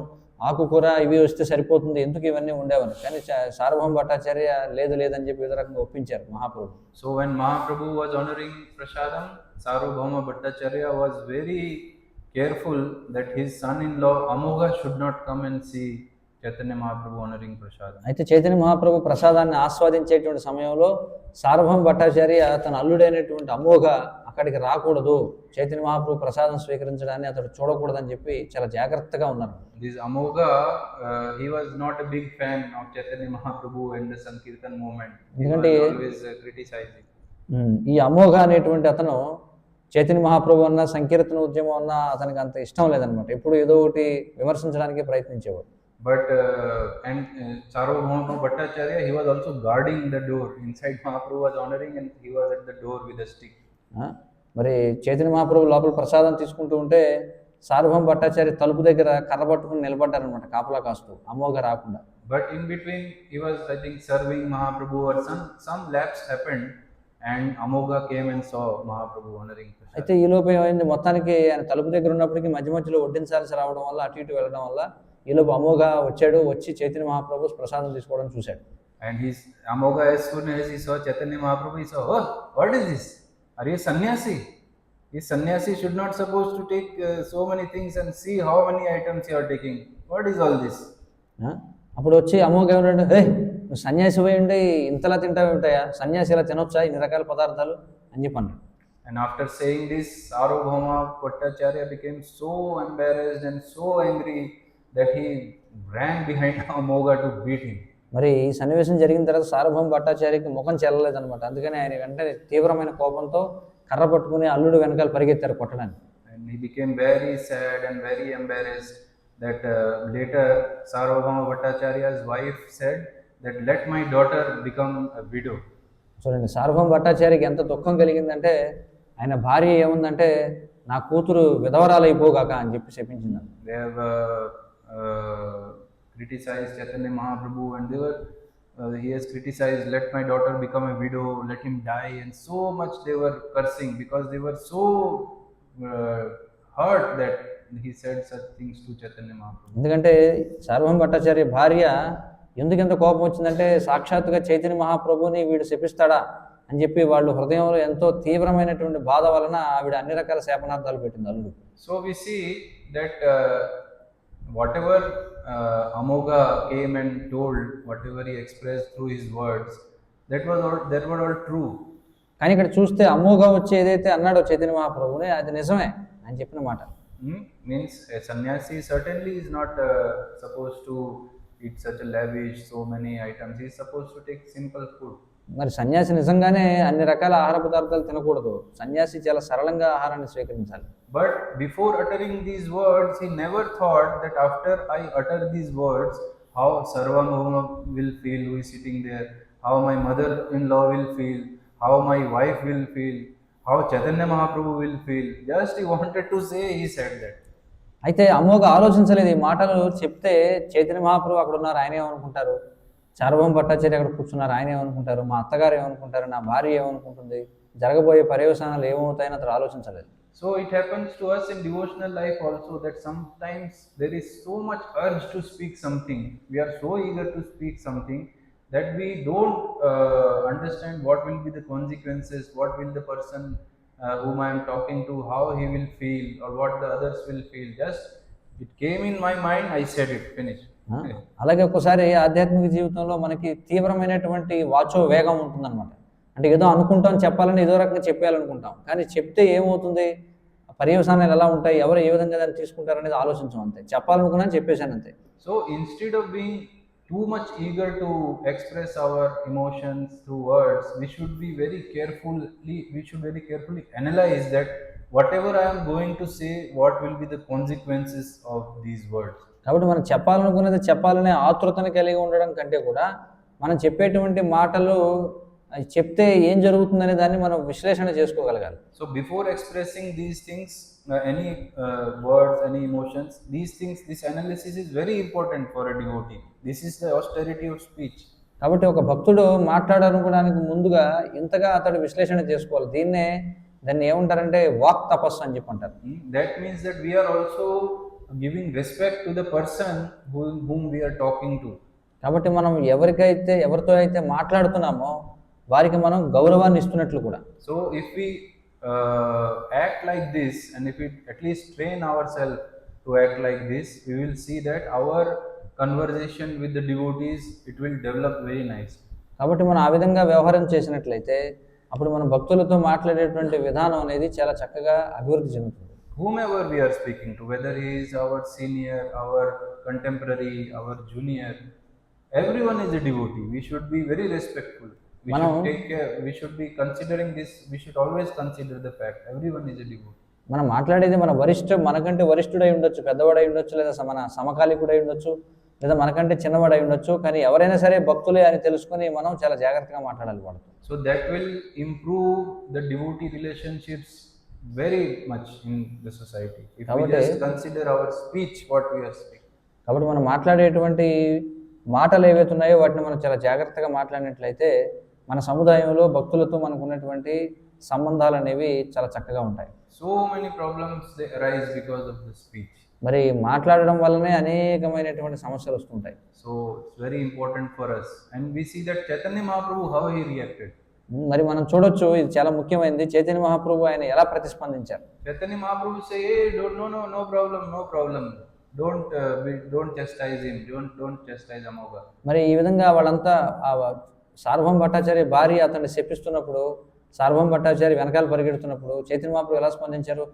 ఆకుకూర ఇవి వస్తే సరిపోతుంది, ఎందుకు ఇవన్నీ ఉండేవని. కానీ సార్వభౌమ భట్టాచార్య లేదని చెప్పి వివిధ రకంగా ఒప్పించారు మహాప్రభు. So when Mahaprabhu was honoring prasadam, Sarvabhauma Bhattacharya was very careful that his son-in-law Amogha should not come and see Chaitanya Mahaprabhu honoring prasadam. అయితే చైతన్య మహాప్రభు ప్రసాదాన్ని ఆస్వాదించేటువంటి సమయంలో సార్వభౌమ భట్టాచార్య తన అల్లుడైనటువంటి అమోఘ అక్కడికి రాకూడదు, చైతన్య మహాప్రభు ప్రసాదం స్వీకరించడాన్ని అతడు చూడకూడదని చెప్పి చాలా జాగ్రత్తగా ఉన్నారు. This Amogha, he was not a big fan of Chaitanya Mahaprabhu and the Sankirtan movement. He was always criticizing. ఈ అమోఘ అనేటువంటి అతను చైతన్య మహాప్రభు అన్న సంకీర్తన ఉద్యమం అన్న అతనికి అంత ఇష్టం లేదనమాట. ఎప్పుడు ఏదో ఒకటి విమర్శించడానికి ప్రయత్నించేవాడు. But Sarvabhauma Bhattacharya, he was also guarding the door. Inside Mahaprabhu was honoring and he was at the door with a stick. మరి చైతన్య మహాప్రభు లోపల ప్రసాదం తీసుకుంటూ ఉంటే సార్వభౌమ భట్టాచార్య తలుపు దగ్గర కర్ర పట్టుకుని నిలబడ్డారనమాట, కాపలా కాస్తూ అమోఘ రాకుండా. But in between he was, I think, serving Mahaprabhu or some lapse happened and Amogha came and saw Mahaprabhu honoring prasadam. అయితే ఈ లోపు ఏమైంది, మొత్తానికి ఆయన తలుపు దగ్గర ఉన్నప్పటికీ మధ్య మధ్యలో వడ్డించాల్సి రావడం వల్ల, అటు ఇటు వెళ్ళడం వల్ల ఈ లోపు అమోఘ వచ్చి చైతన్య మహాప్రభు ప్రసాదం తీసుకోవడం చూశాడు. And Amogha, as soon as he saw Chaitanya Mahaprabhu, he saw, "Oh, what is this? Are you a sannyasi? This sannyasi should not supposed to take so many things and see how many items you are taking. What is all this?" అప్పుడు వచ్చి అమోఘ ఏమంటే, హే నువ్వు సన్యాసి పోయి ఉంటే ఇంతలా తింటావు ఉంటాయా, సన్యాసి ఇలా తినొచ్చా ఇన్ని రకాల పదార్థాలు అని చెప్పి అన్నాడు. And after saying this, Sarvabhauma Bhattacharya became so embarrassed and so angry that he ran behind Amogha to beat him. మరి ఈ సన్నివేశం జరిగిన తర్వాత సార్వభౌమ భట్టాచార్యకి ముఖం చెల్లలేదనమాట. అందుకని ఆయన వెంటనే తీవ్రమైన కోపంతో కర్ర పట్టుకుని అల్లుడు వెనకాల పరిగెత్తారు కొట్టడానికి. And he became very sad and very embarrassed that later Sarvabhauma Bhattacharya's wife said that let my daughter become a widow. చూడండి, సార్వభౌమ భట్టాచార్యకి ఎంత దుఃఖం కలిగిందంటే ఆయన భార్య ఏముందంటే నా కూతురు విధవరాలైపోగాక అని చెప్పి చెప్పించింది. They have criticized Chaitanya Mahaprabhu and they were he has criticized, let my daughter become a widow, let him die, and so much they were cursing because they were so uh, hurt that he said such things to Chaitanya Mahaprabhu. ఎందుకంటే సార్వభౌమ భట్టాచార్య భార్య ఎందుకు ఎంత కోపం వచ్చిందంటే సాక్షాత్తుగా చైతన్య మహాప్రభుని వీడు శపిస్తాడా అని చెప్పి వాళ్ళు హృదయంలో ఎంతో తీవ్రమైనటువంటి బాధ వలన ఆవిడ అన్ని రకాల శాపనార్థాలు పెట్టింది అల్లుడు. So we see that whatever Amoga came and told, whatever he expressed through his words, that were all true. కానీ ఇక్కడ చూస్తే అమోఘ వచ్చి ఏదైతే అన్నాడో చైతన్య మహాప్రభుని అది నిజమే అని చెప్పిన మాట. Means a sannyasi certainly is not supposed to eat such a lavish, so many items. He is supposed to take simple food. మరి సన్యాసి నిజంగానే అన్ని రకాల ఆహార పదార్థాలు తినకూడదు. సన్యాసి చాలా సరళంగా ఆహారాన్ని స్వీకరించాలి. But before uttering these words, he never thought that after I utter these words, how Sarvabhauma will feel who is sitting there, how my mother-in-law will feel, how my wife will feel, how Chaitanya Mahaprabhu will feel. Just he wanted to say, he said that. అయితే అమోఘ ఆలోచించలేదు. ఈ మాటలు చెప్తే చైతన్య మహాప్రభు అక్కడ ఉన్నారు, ఆయన ఏమనుకుంటారు, సార్వభౌమ భట్టాచార్య అక్కడ కూర్చున్నారు, ఆయన ఏమనుకుంటారు, మా అత్తగారు ఏమనుకుంటారు, నా భార్య ఏమనుకుంటుంది, జరగబోయే పర్యవసానాలు ఏమవుతాయని అతను ఆలోచించలేదు. So it happens to us in devotional life also that sometimes there is so much urge to speak something. We are so eager to speak something that we don't understand what will be the consequences, what will the person whom I am talking to, how he will feel or what the others will feel. Just it came in my mind, I said it, finish. అలాగే ఒక్కసారి ఆధ్యాత్మిక జీవితంలో మనకి తీవ్రమైనటువంటి వాచో వేగం ఉంటుందన్నమాట. అంటే ఏదో అనుకుంటాం, చెప్పాలని ఏదో రకంగా చెప్పాలనుకుంటాం, కానీ చెప్తే ఏమవుతుంది, పర్యవసానాలు ఎలా ఉంటాయి, ఎవరు ఏ విధంగా దాన్ని తీసుకుంటారనేది ఆలోచించాం అంతే. చెప్పాలనుకున్నాను, చెప్పేశాను అంతే. So instead of being too much eager to express our emotions through words, we should very carefully analyze that whatever I am going to say, what will be the consequences of these words. కాబట్టి మనం చెప్పాలనుకున్నది చెప్పాలనే ఆతృతను కలిగి ఉండడం కంటే కూడా మనం చెప్పేటువంటి మాటలు చెప్తే ఏం జరుగుతుందనే దాన్ని మనం విశ్లేషణ చేసుకోగలగాలి. So before expressing these things, any words, any emotions, these things, this analysis is very important for a devotee. This is the austerity of speech. కాబట్టి ఒక భక్తుడు మాట్లాడాలనుకోవడానికి ముందుగా ఇంతగా అతడు విశ్లేషణ చేసుకోవాలి. దాన్ని ఏమంటారంటే వాక్ తపస్సు అని చెప్పి అంటారు. That means that we are also giving respect to the person whom we are talking to. కాబట్టి మనం ఎవరితో అయితే మాట్లాడుతున్నామో వారికి మనం గౌరవాన్ని ఇస్తున్నట్లు కూడా. So if we act like this, and if we at least train ourselves to act like this, we will see that our conversation with the devotees, it will develop very nicely. కాబట్టి మనం ఆ విధంగా వ్యవహారం చేసినట్లయితే అప్పుడు మనం భక్తులతో మాట్లాడేటువంటి విధానం అనేది చాలా చక్కగా అభివృద్ధి చెందుతుంది. Whomever we are speaking to, whether he is our senior, our contemporary, our junior, everyone is a devotee. We should be very respectful. We should take care. We should be considering this. We should always consider the fact everyone is a devotee. మనం మాట్లాడేది మనకంటే వరిష్ఠుడై ఉండొచ్చు, పెద్దవాడై ఉండొచ్చు, లేదా మన సమకాలికుడై ఉండొచ్చు, లేదా మనకంటే చిన్నవాడై ఉండొచ్చు, కానీ ఎవరైనా సరే భక్తులే అని తెలుసుకొని మనం చాలా జాగ్రత్తగా మాట్లాడాలి వాళ్ళతో. So that will improve the devotee relationships very much in the society. If we just consider our speech, what we are speaking. కాబట్టి మనం మాట్లాడేటువంటి మాటలు ఏవైతే ఉన్నాయో వాటిని మనం చాలా జాగ్రత్తగా మాట్లాడినట్లయితే మన సముదాయంలో భక్తులతో మనకు ఉన్నటువంటి సంబంధాలు అనేవి చాలా చక్కగా ఉంటాయి. So many problems they arise because of the speech. మరి మాట్లాడడం వల్లనే అనేకమైనటువంటి సమస్యలు వస్తుంటాయి. So it's very important for us, and we see that Chaitanya Mahaprabhu how he reacted. మరి మనం చూడొచ్చు, ఇది చాలా ముఖ్యమైనది, చైతన్య మహాప్రభు ఆయన ఎలా ప్రతిస్పందించారు. Chaitanya Mahaprabhu say, hey, no problem. Don't chastise him. Don't chastise Amoga. మరి ఈ విధంగా వాళ్ళంతా సార్వభౌమ భట్టాచార్య భార్య అతన్ని శపిస్తున్నప్పుడు, సార్వభౌమ భట్టాచార్య వెనకాల పరిగెడుతున్నప్పుడు చైతన్య మహాప్రభు ఎలా స్పందించారు?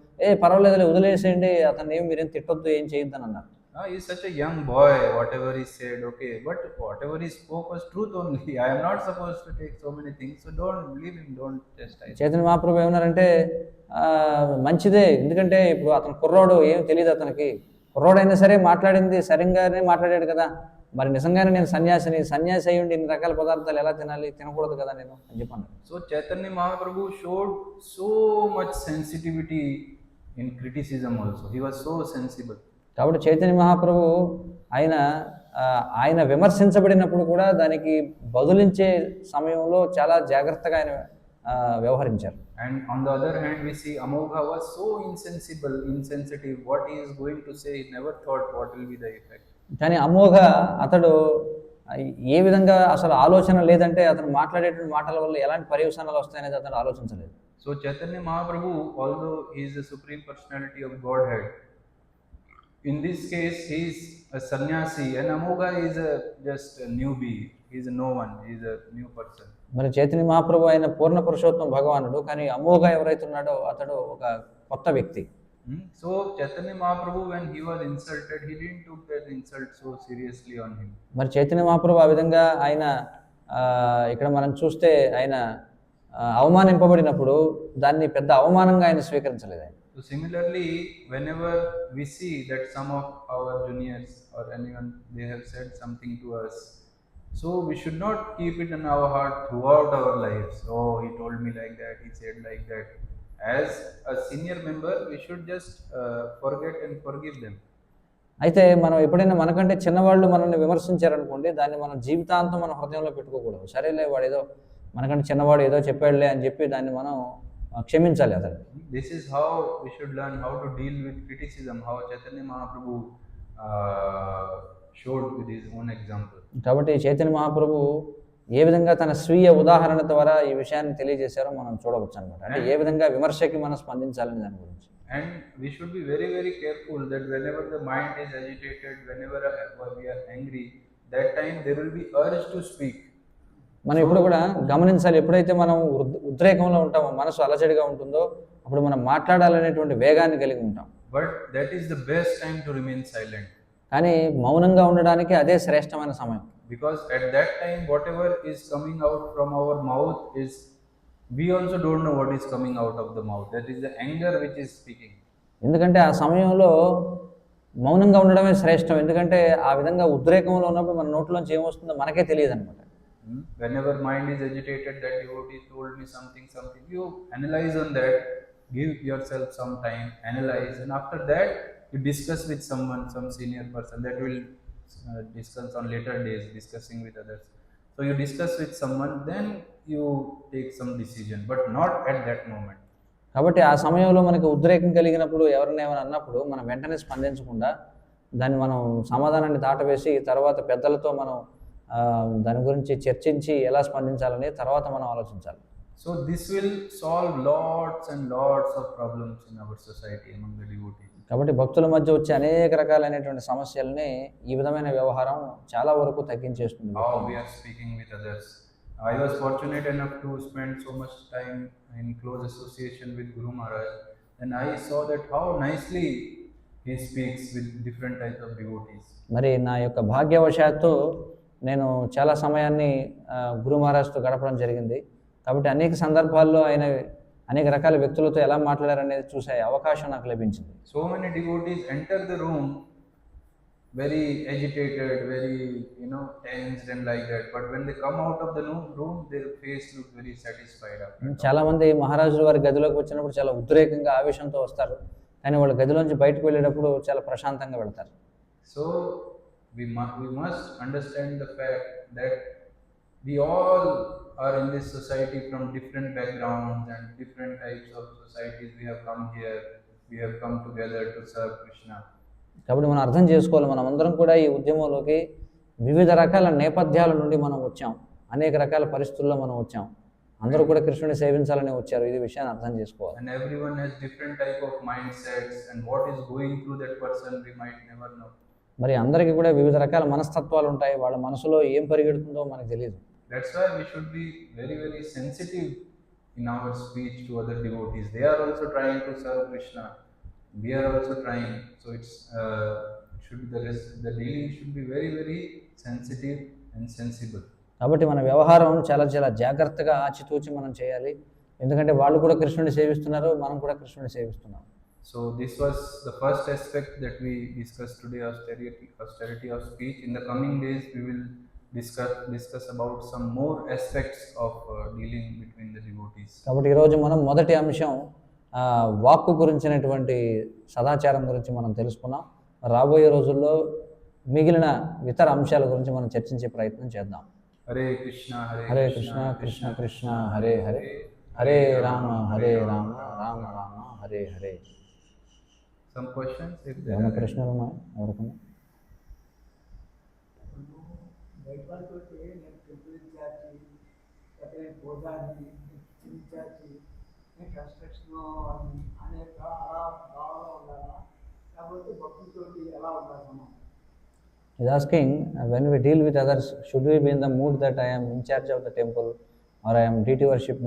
పర్వాలేదు, వదిలేసేయండి, అతన్ని మీరేం తిట్టొద్దు, ఏం చేయొద్దని అన్నారు. He is such a young boy, whatever he said, okay, but whatever he spoke was truth only. I am not supposed to take so many things, so don't leave him, don't chastise. Chaitanya Mahaprabhu ఏమన్నారంటే మంచిదే, ఎందుకంటే ఇప్పుడు అతను కుర్రోడు, ఏం తెలియదు అతనికి, కుర్రోడైనా సరే మాట్లాడింది సరిగ్గానే మాట్లాడాడు కదా, మరి నిజంగానే నేను సన్యాసి అయ్యుండి ఇన్ని రకాల పదార్థాలు ఎలా తినకూడదు కదా నేను అని చెప్పాను. So Chaitanya Mahaprabhu showed so much sensitivity in criticism also. He was so sensible. కాబట్టి చైతన్య మహాప్రభు ఆయన ఆయన విమర్శించబడినప్పుడు కూడా దానికి బదులించే సమయంలో చాలా జాగ్రత్తగా ఆయన వ్యవహరించారు. And on the other hand, we see Amogha was so insensitive. What he is going to say, he never thought what will be the effect. కానీ అమోఘ అతడు ఏ విధంగా అసలు ఆలోచన లేదంటే అతను మాట్లాడేటువంటి మాటల వల్ల ఎలాంటి పర్యవసానాలు వస్తాయనేది అతను ఆలోచించలేదు. So Chaitanya Mahaprabhu, although he is the supreme personality of Godhead, in this case he is a sannyasi and Amogha is just a newbie. He is no one. He is a new person. మరి చైతన్య మహాప్రభు ఆయన పూర్ణ పురుషోత్తమ భగవానుడు, కానీ అమోఘ ఎవరైతే ఉన్నాడో అతడు ఒక కొత్త వ్యక్తి. So Chaitanya Mahaprabhu, when he was insulted, he didn't took that insult so seriously on him. మరి చైతన్య మహాప్రభు ఆ విధంగా ఆయన ఇక్కడ మనం చూస్తే ఆయన అవమానింపబడినప్పుడు దాన్ని పెద్ద అవమానంగా ఆయన స్వీకరించలేదు ఆయన. So similarly, whenever we see that some of our juniors or anyone, they have said something to us, so we should not keep it in our heart throughout our lives. Oh, he told me like that, he said like that. As a senior member, we should just forget and forgive them. అయితే మనం ఎప్పుడైనా మనకంటే చిన్నవాళ్ళు మనల్ని విమర్శించారనుకోండి, దాన్ని మనం జీవితాంతం మన హృదయంలో పెట్టుకోకూడదు. సరేలే, వాడు ఏదో మనకంటే చిన్నవాడు ఏదో చెప్పాడులే అని చెప్పి దాన్ని మనం క్షమించాలి అతను. This is how we should learn how to deal with criticism, how Chaitanya Mahaprabhu showed with his own example. కాబట్టి చైతన్య మహాప్రభు ఏ విధంగా తన స్వీయ ఉదాహరణ ద్వారా ఈ విషయాన్ని తెలియజేశారో మనం చూడవచ్చు అనమాట. అంటే ఏ విధంగా విమర్శకి మనం స్పందించాలని దాని గురించి. And we should be very, very careful that whenever the mind is agitated, whenever we are angry, that time there will be urge to speak. మనం ఇప్పుడు కూడా గమనించాలి, ఎప్పుడైతే మనం ఉద్రేకంలో ఉంటామో, మనసు అలజడిగా ఉంటుందో, అప్పుడు మనం మాట్లాడాలనేటువంటి వేగాన్ని కలిగి ఉంటాం. But that is the best time to remain silent. కానీ మౌనంగా ఉండడానికి అదే శ్రేష్టమైన సమయం. Because at that time, whatever is coming out from our mouth is, we also don't know what is coming out of the mouth. That is the anger which is speaking. ఎందుకంటే ఆ సమయంలో మౌనంగా ఉండడమే శ్రేష్టం. ఎందుకంటే ఆ విధంగా ఉద్రేకంలో ఉన్నప్పుడు మన నోట్లోంచి ఏమొస్తుందో మనకే తెలియదు అనమాట. Whenever mind is agitated, that devotee told me something, you analyze on that, give yourself some time, analyze, and after that you discuss with someone, some senior person that will discuss on later days, discussing with others. So you discuss with someone, then you take some decision, but not at that moment. కాబట్టి ఆ సమయంలో మనకి ఉద్రేకం కలిగినప్పుడు ఎవరైనా ఏమైనా అన్నప్పుడు మనం వెంటనే స్పందించకుండా దాన్ని మనం సమాధానాన్ని దాటవేసి తర్వాత పెద్దలతో మనం దాని గురించి చర్చించి ఎలా స్పందించాలని తర్వాత మనం ఆలోచించాలి. So this will solve lots and lots of problems in our society among the devotees. కాబట్టి భక్తుల మధ్య వచ్చే అనేక రకాలైనటువంటి సమస్యల్ని ఈ విధమైన వ్యవహారం చాలా వరకు తగ్గించేస్తుంది. How we are speaking with others. I was fortunate enough to spend so much time in close association with Guru Maharaj, and I saw that how nicely he speaks with different types of devotees. మరి నా యొక్క భాగ్యవశాత్తు నేను చాలా సమయాన్ని గురు మహారాజ్తో గడపడం జరిగింది. కాబట్టి అనేక సందర్భాల్లో ఆయన అనేక రకాల వ్యక్తులతో ఎలా మాట్లాడారనేది చూసే అవకాశం నాకు లభించింది. So many devotees enter the room very agitated, very tensed and like that, but when they come out of the room, their face looks very satisfied. చాలా మంది మహారాజుల వారి గదిలోకి వచ్చినప్పుడు చాలా ఉద్రేకంగా ఆవేశంతో వస్తారు, కానీ వాళ్ళ గదిలోంచి బయటకు వెళ్ళేటప్పుడు చాలా ప్రశాంతంగా వెళ్తారు. So we must understand the fact that we all are in this society from different backgrounds and different types of societies. We have come here, we have come together to serve Krishna. కాబట్టి మనం అర్థం చేసుకోవాలి, మనం అందరం కూడా ఈ ఉద్యమంలోకి వివిధ రకాల నేపథ్యాల నుండి మనం వచ్చాం, అనేక రకాల పరిస్థితుల్లో మనం వచ్చాం, అందరూ కూడా కృష్ణుని సేవించాలని వచ్చారు. ఇది విషయాన్ని అర్థం చేసుకోవాలి. And everyone has different type of mindsets, and what is going through that person we might never know. మరి అందరికీ కూడా వివిధ రకాల మనస్తత్వాలు ఉంటాయి, వాళ్ళ మనసులో ఏం పరిగెడుతుందో మనకు తెలియదు. That's why we should be very, very sensitive in our speech to other devotees. They are also trying to serve Krishna. We are also trying. So it's the dealing should be very, very sensitive and sensible. కాబట్టి మన వ్యవహారం చాలా చాలా జాగ్రత్తగా ఆచితూచి మనం చేయాలి. ఎందుకంటే వాళ్ళు కూడా కృష్ణుని సేవిస్తున్నారు, మనం కూడా కృష్ణుని సేవిస్తున్నాం. So this was the first aspect that we discussed today, austerity of speech. In the coming days, we will discuss about some more aspects of dealing between the devotees. కాబట్టి ఈరోజు మనం మొదటి అంశం వాక్కు గురించినటువంటి సదాచారం గురించి మనం తెలుసుకున్నాం. రాబోయే రోజుల్లో మిగిలిన ఇతర అంశాల గురించి మనం చర్చించే ప్రయత్నం చేద్దాం. Hare Krishna, Hare Krishna Krishna Krishna Hare Hare, Hare Rama Rama Rama Hare Hare. Some questions? If there ఏమైనా are. ప్రశ్నలు ఉన్నాయా ఎవరికైనా? బయట వాళ్ళతో నేను టెంపుల్ ఇన్ఛార్జి, లేకపోతే నేను భోజనాన్ని ఇన్ఛార్జి, నేను కన్స్ట్రక్షన్ అనేక అలా భావన ఉండాలా, లేకపోతే భక్తులతోటి ఎలా ఉండాలి మనం? He's asking, when we deal with others, should we be in the mood that I am in charge of the temple, or I am DT worship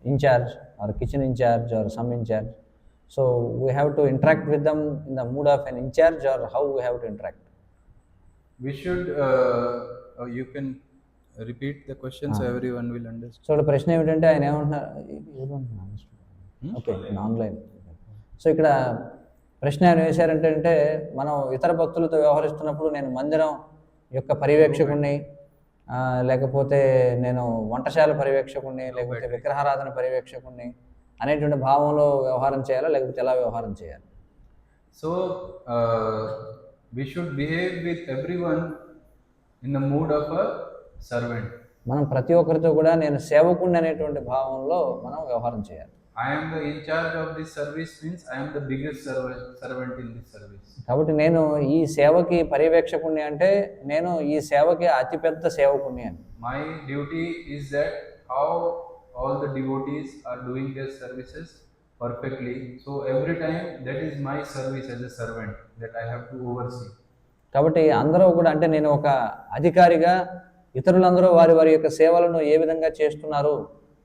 in charge, or kitchen in charge, or some in charge? So we have to interact with them in the mood of an in charge, or how we have to interact? We should, you can repeat the question so everyone will understand. So ఇక్కడ ప్రశ్న ఏమిటంటే ఆయన ఏమంటున్నారు, okay online. So ఇక్కడ ప్రశ్న ఆయన వేశారంటే మనం ఇతర భక్తులతో వ్యవహరిస్తున్నప్పుడు నేను మందిరం యొక్క పర్యవేక్షకుడిని, లేకపోతే నేను వంటశాల పర్యవేక్షకుడిని, లేకపోతే విగ్రహారాధన పర్యవేక్షకుడిని అనేటువంటి భావంలో వ్యవహారం చేయాలా, లేకపోతే ఎలా వ్యవహారం చేయాలి? So we should behave with everyone in the mood of a servant. మనం ప్రతి ఒక్కరితో కూడా నేను సేవకుడిని అనేటువంటి భావంలో మనం వ్యవహారం చేయాలి. I am the in charge of this service means I am the biggest servant in this service. కాబట్టి నేను ఈ సేవకి పర్యవేక్షకుడిని అంటే నేను ఈ సేవకి అతిపెద్ద సేవకుడిని అని. My duty is that how all the devotees are doing their services perfectly. So every time that is my service as a servant that I have to oversee. కాబట్టి అందరూ కూడా అంటే నేను ఒక అధికారిగా ఇతరులందరూ వారి వారి యొక్క సేవలను ఏ విధంగా చేస్తున్నారు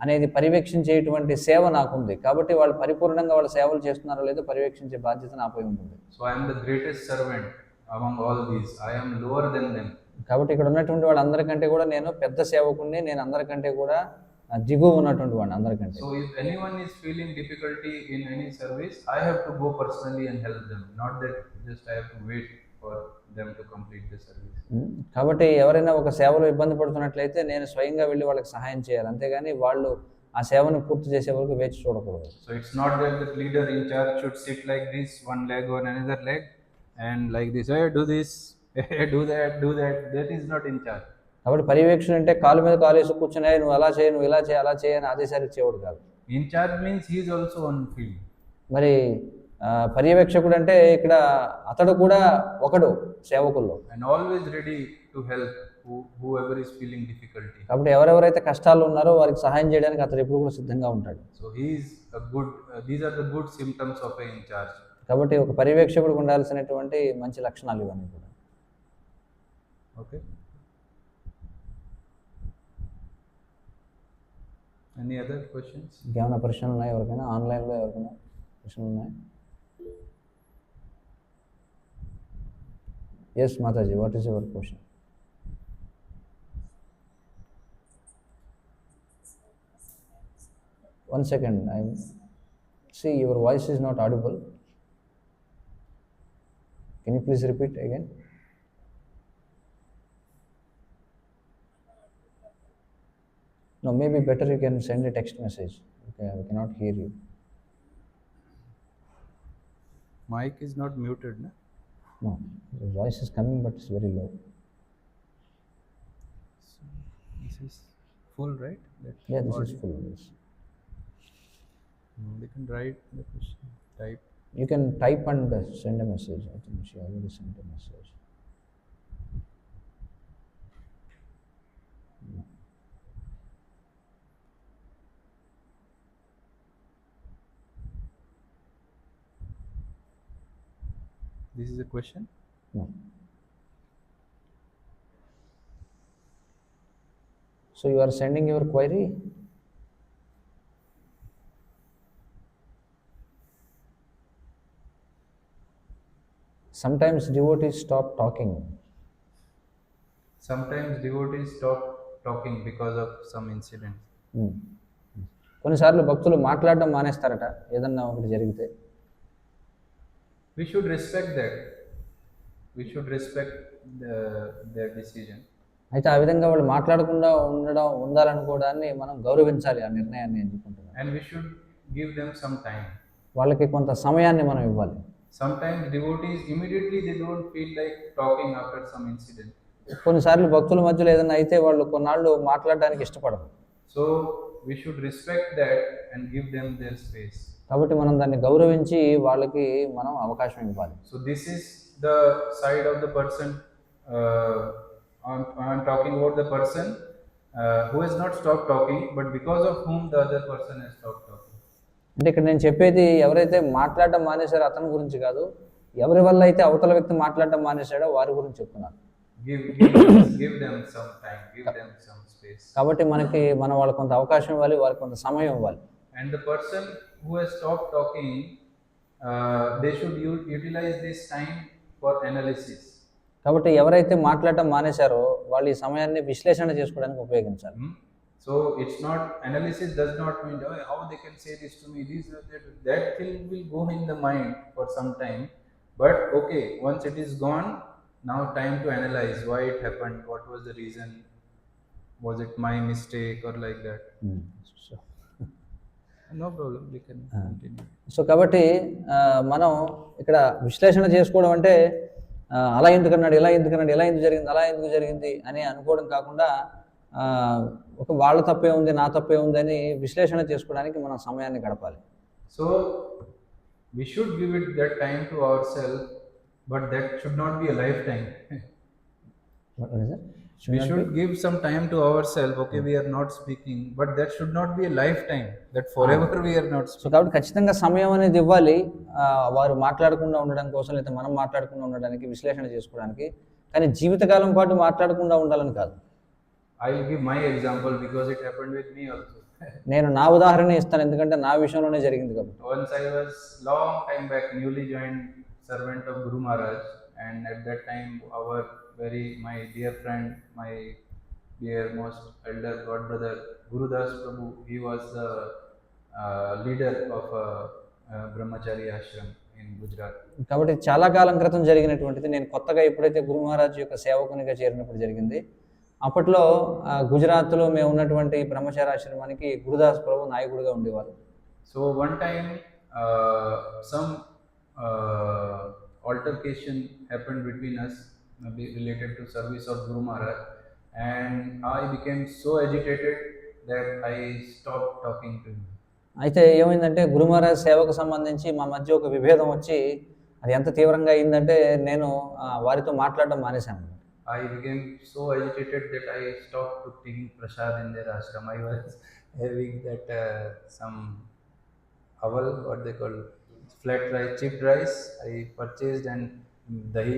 అనేది పర్యవేక్షించేటువంటి సేవ నాకుంది. కాబట్టి వాళ్ళు పరిపూర్ణంగా వాళ్ళ సేవలు చేస్తున్నారో లేదో పర్యవేక్షించే బాధ్యత నాపై ఉంటుంది. So I am the greatest servant among all these. I am lower than them. కాబట్టి ఇక్కడ ఉన్నటువంటి వాళ్ళందరికంటే కూడా నేను పెద్ద సేవకుడిని, నేను అందరికంటే కూడా దిగువ ఉన్నటువంటి వాడిని అందరికంటే. So if anyone is feeling difficulty in any service, I have to go personally and help them. Not that just I have to wait for them to complete the service. కాబట్టి ఎవరైనా ఒక సేవలో ఇబ్బంది పడుతున్నట్లయితే నేను స్వయంగా వెళ్ళి వాళ్ళకి సహాయం చేయాలి, అంతేగాని వాళ్ళు ఆ సేవను పూర్తి చేసే వరకు వేచి చూడకూడదు. So it's not that the leader in charge should sit like this, one leg on another leg, and like this, hey, do this, hey, do that. That is not in charge. కాబట్టి పర్యవేక్షణ అంటే కాలు మీద కాలు వేసి కూర్చుని నువ్వు అలా చేయి, నువ్వు ఇలా చేయి, అలా చేయి అని ఆదేశాలు ఇచ్చేవాడు కాదు. In charge means he is also on field. మరి పర్యవేక్షకుడు అంటే ఇక్కడ అతడు కూడా ఒకడు సేవకుల్లో. And always ready to help whoever is feeling difficulty. కాబట్టి ఎవరెవరైతే కష్టాలు ఉన్నారో వారికి సహాయం చేయడానికి అతడు ఎప్పుడు కూడా సిద్ధంగా ఉంటాడు. So he is a good. These are the good symptoms of a in charge. కాబట్టి ఒక పర్యవేక్షకుడికి ఉండాల్సినటువంటి మంచి లక్షణాలు ఇవన్నీ కూడా. Okay. Any other questions? ఇంకేమైనా ప్రశ్నలు ఉన్నాయి ఎవరికైనా? ఆన్లైన్లో ఎవరికైనా ప్రశ్నలు ఉన్నాయి? ఎస్ మాతాజీ, what is your question? One second, see your voice is not audible. Can you please repeat again? No, maybe better you can send a text message. Okay, I cannot hear you. Mic is not muted, no? No, your voice is coming but it's very low. So this is full, right? Yeah, this is full. Yes. No, they can write the question, type. You can type and send a message. I think she already sent a message. No. This is a question? No. So you are sending your query? Sometimes devotees stop talking. Sometimes devotees stop talking because of some incident. కొన్నిసార్లు భక్తులు మాట్లాడడం మానేస్తారట ఏదన్నా ఒకటి జరిగితే. We should respect that. We should respect their decision. అయితే ఆ విధంగా వాళ్ళు మాట్లాడకుండా ఉండాలనుకోవడాన్ని మనం గౌరవించాలి, ఆ నిర్ణయాన్ని ఎన్నుకుంటున్నాం. And we should give them some time. వాళ్ళకి కొంత సమయాన్ని మనం ఇవ్వాలి. Sometimes devotees immediately they don't feel like talking after some incident. కొన్నిసార్లు భక్తుల మధ్యలో ఏదైనా అయితే వాళ్ళు కొన్నాళ్ళు మాట్లాడడానికి ఇష్టపడరు. So we should respect that and give them their space. కాబట్టి మనం దాన్ని గౌరవించి వాళ్ళకి మనం అవకాశం ఇవ్వాలి. So this is the side of the person. I'm talking about the person who has not stopped talking, but because of whom the other person has stopped talking. అంటే ఇక్కడ నేను చెప్పేది ఎవరైతే మాట్లాడడం మానేశారో అతని గురించి కాదు, ఎవరి వల్ల అయితే అవతల వ్యక్తి మాట్లాడడం మానేశాడో వారి గురించి చెప్తున్నాను. Give them some time, give them some space. కాబట్టి మనం వాళ్ళకి కొంత అవకాశం ఇవ్వాలి, వారికి కొంత సమయం ఇవ్వాలి. And the person who has stopped talking, they should utilize this time for analysis. కాబట్టి ఎవరైతే మాట్లాడటం మానేశారో వాళ్ళు ఈ సమయాన్ని విశ్లేషణ చేసుకోవడానికి ఉపయోగించాలి. So it's not, analysis does not mean how they can say this to me, this that thing will go in the mind for some time, but okay, once it is gone, now time to analyze why it happened, what was the reason, was it my mistake or like that. No problem, we can continue. So కాబట్టి మనం ఇక్కడ విశ్లేషణ చేసుకోవడం అంటే అలా ఎందుకన్నాడు, ఇలా ఎందుకన్నాడు, ఇలా ఎందుకు జరిగింది, అలా ఎందుకు జరిగింది అని అనుకోవడం కాకుండా ఒక వాళ్ళ తప్పే ఉంది, నా తప్పే ఉంది అని విశ్లేషణ చేసుకోవడానికి మనం సమయాన్ని గడపాలి. So we should give it that time to ourselves, but that should not be a lifetime. We should give some time to ourselves. Okay, we are not speaking, but that should not be a lifetime, that forever we are not speaking. So కాబట్టి ఖచ్చితంగా సమయం అనేది ఇవ్వాలి, వారు మాట్లాడకుండా ఉండడం కోసం, లేదా మనం మాట్లాడకుండా ఉండడానికి, విశ్లేషణ చేసుకోవడానికి. కానీ జీవితకాలం పాటు మాట్లాడకుండా ఉండాలని కాదు. I will give my example because it happened with me also. నేను నా ఉదాహరణ ఇస్తాను, ఎందుకంటే నా విషయంలోనే జరిగింది కాబట్టి. Once I was long time back newly joined servant of Guru Maharaj, and at that time my dear friend, my dear most elder god brother Gurudas Prabhu, he was the leader of a brahmachari ashram in Gujarat. కాబట్టి చాలా కాలం క్రితం జరిగినటువంటిది. నేను కొత్తగా ఎప్పుడైతే గురు మహారాజ్ యొక్క సేవకునిగా చేరినప్పుడు జరిగింది. అప్పట్లో గుజరాత్లో మేము ఉన్నటువంటి బ్రహ్మచారాశ్రమానికి గురుదాస్ ప్రభు నాయకుడిగా ఉండేవారు. So one time some altercation happened between us related to service of Guru Maharaj, and I became so agitated that I stopped talking to him. అయితే ఏమైందంటే గురు మహారాజ్ సేవకు సంబంధించి మా మధ్య ఒక విభేదం వచ్చి అది ఎంత తీవ్రంగా అయిందంటే నేను వారితో మాట్లాడడం మానేశాను. I became so agitated that I stopped taking prasad in their ashram. I was having that some aval, what they call flat rice, chipped rice. I purchased and dahi,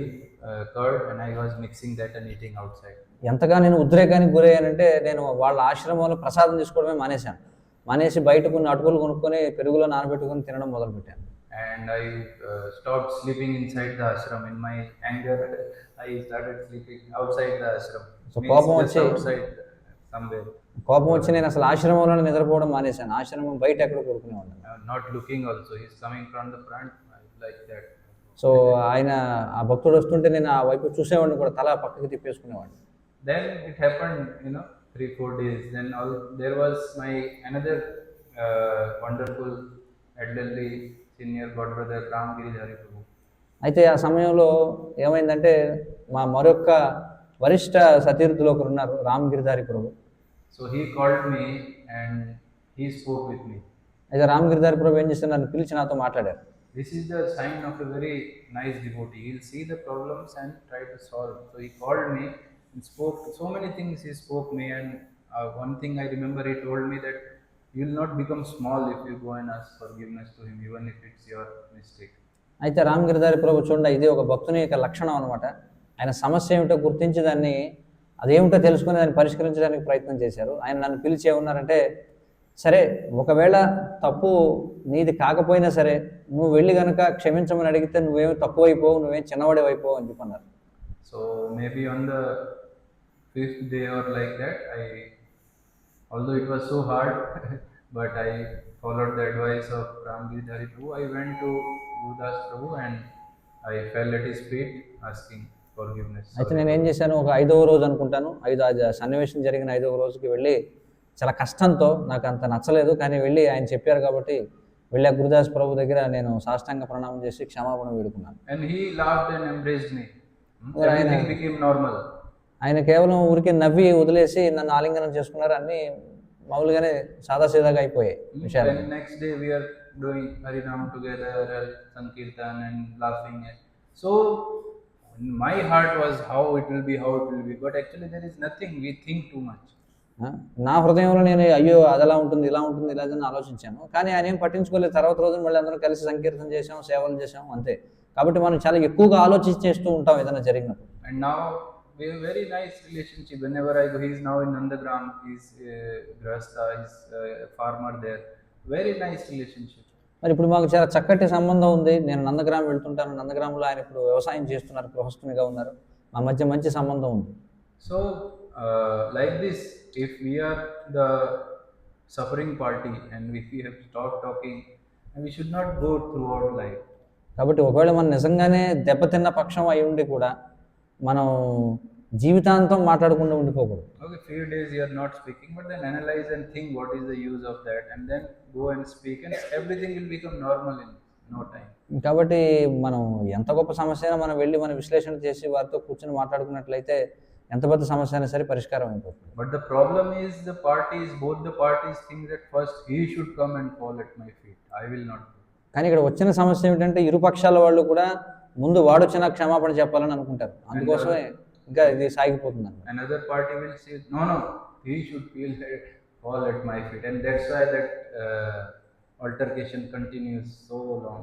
curd, and I was mixing that and eating outside. ఎంతగా నేను ఉద్రేకానికి గురయ్యానంటే నేను వాళ్ళ ఆశ్రమంలో ప్రసాదం తీసుకోవడమే మానేసి బయట కొన్ని అటుకులు కొనుక్కొని పెరుగులో నానబెట్టుకొని తినడం మొదలుపెట్టాను. And I stopped sleeping inside the ashram. In my anger, I started sleeping outside the ashram. So కోపం వచ్చి outside somewhere. కోపం వచ్చి నేను అసలు ఆశ్రమంలోనే నిద్రపోవడం మానేశాను. ఆశ్రమం బయట ఎక్కడ కొడుకునేవాడిని. Not looking also. He's coming from the front like that. So ఆయన ఆ భక్తుడు వస్తుంటే నేను ఆ వైపు చూసేవాడిని కూడా, తల పక్కకి తిప్పేసుకునేవాడిని. Then it happened, 3-4 days. Then there was my another wonderful elderly senior god brother Ram Giridhari Prabhu. అయితే ఆ సమయంలో ఏమైందంటే మా మరొక వరిష్ట సతీర్థులు ఒకరు ఉన్నారు, రామ్ గిరిధారి ప్రభు. So he called me and he spoke with me. అయితే రామ్ గిరిధారి ప్రభు ఏం చేస్తే నన్ను పిలిచి నాతో మాట్లాడారు. This is the sign of a very nice devotee. He'll see the problems and try to solve. So he called me and spoke so many things. He spoke me, and one thing I remember, he told me that you will not become small if you go and ask forgiveness to him, even if it's your mistake. అయితే రామ్ గిరిధారి ప్రభు చూడండి, ఇది ఒక భక్తుని యొక్క లక్షణం అనమాట. ఆయన సమస్య ఏమిటో గుర్తించి దాన్ని అదేమిటో తెలుసుకుని దాన్ని పరిష్కరించడానికి ప్రయత్నం చేశారు. ఆయన నన్ను పిలిచి ఏమన్నారంటే, సరే ఒకవేళ తప్పు నీది కాకపోయినా సరే నువ్వు వెళ్ళి కనుక క్షమించమని అడిగితే నువ్వేమి తక్కువ అయిపోవు, నువ్వేం చిన్నవాడే అయిపోవు అని చెప్పన్నారు. So maybe on the 5th day or like that, although it was so hard, but I followed the advice of Ram Giridhari Prabhu. I went to Gurudas Prabhu and I fell at his feet asking forgiveness. అయితే నేను ఏం చేశాను, ఒక 5వ రోజు అనుకుంటాను, సన్నివేశం జరిగిన 5వ రోజుకి వెళ్ళి చాలా కష్టంతో, నాకు అంత నచ్చలేదు కానీ వెళ్ళి ఆయన చెప్పారు కాబట్టి వెళ్ళి ఆ గురుదాస్ ప్రభు దగ్గర నేను సాష్టాంగ ప్రణామం చేసి క్షమాపణ వేడుకున్నాను. And he laughed and embraced me. Right. Everything became normal. ఆయన కేవలం ఊరికే నవ్వి వదిలేసి నన్ను ఆలింగనం చేసుకున్నారు. అన్నీ మామూలుగానే సాదాసీదాగా అయిపోయాయి విషయాలు. Then next day we are doing Harinam together, Sankirtan and laughing. So in my heart was how it will be. But actually there is nothing. We think too much. నా హృదయంలో నేను అయ్యో అది అలా ఉంటుంది ఇలా ఉంటుంది ఇలా అని ఆలోచించాను. కానీ ఆయన ఏం పట్టించుకోలేదు. తర్వాత రోజు మళ్ళీ అందరం కలిసి సంకీర్తన చేసాం, సేవలు చేసాం, అంతే. కాబట్టి మనం చాలా ఎక్కువగా ఆలోచించేస్తూ ఉంటాం ఏదైనా జరిగినప్పుడు. And now we have very nice relationship. Whenever I go, he is now in Nandagram. He is Grahastha, he is farmer there. Very nice relationship. మరి ఇప్పుడు మాకు చాలా చక్కటి సంబంధం ఉంది. నేను నందగ్రామం వెళ్తుంటాను. నందగ్రామంలో ఆయన ఇప్పుడు వ్యవసాయం చేస్తున్నారు, గృహస్థునిగా ఉన్నారు. మా మధ్య మంచి సంబంధం ఉంది. So like this, if we are the suffering party and if we have stopped talking, and we should not go throughout life. కాబట్టి ఒకవేళ మనం నిజంగానే దెబ్బతిన్న పక్షం అయి ఉండి కూడా మనం జీవితాంతం మాట్లాడకుండా ఉండిపోకూడదు. Okay, few days you are not speaking, but then analyze and think what is the use of that, and then go and speak, and everything will become normal in no time. కాబట్టి మనం ఎంత గొప్ప సమస్య అయినా మనం వెళ్ళి మన విశ్లేషణ చేసి వారితో కూర్చొని మాట్లాడుకున్నట్లయితే ఎంత పెద్ద సమస్య అయినా సరే పరిష్కారం అయిపోతుంది. But the problem is both the parties think that first he should come and fall at my feet. I will not do. కానీ ఇక్కడ వచ్చిన సమస్య ఏమిటంటే ఇరుపక్షాల వాళ్ళు కూడా ముందు వాడు వచ్చిన క్షమాపణ చెప్పాలని అనుకుంటారు. అందుకోసమే ఇంకా ఇది సాగిపోతుంది అన్నమాట. Another party will say no, he should fall at my feet, and that's why that altercation continues so long.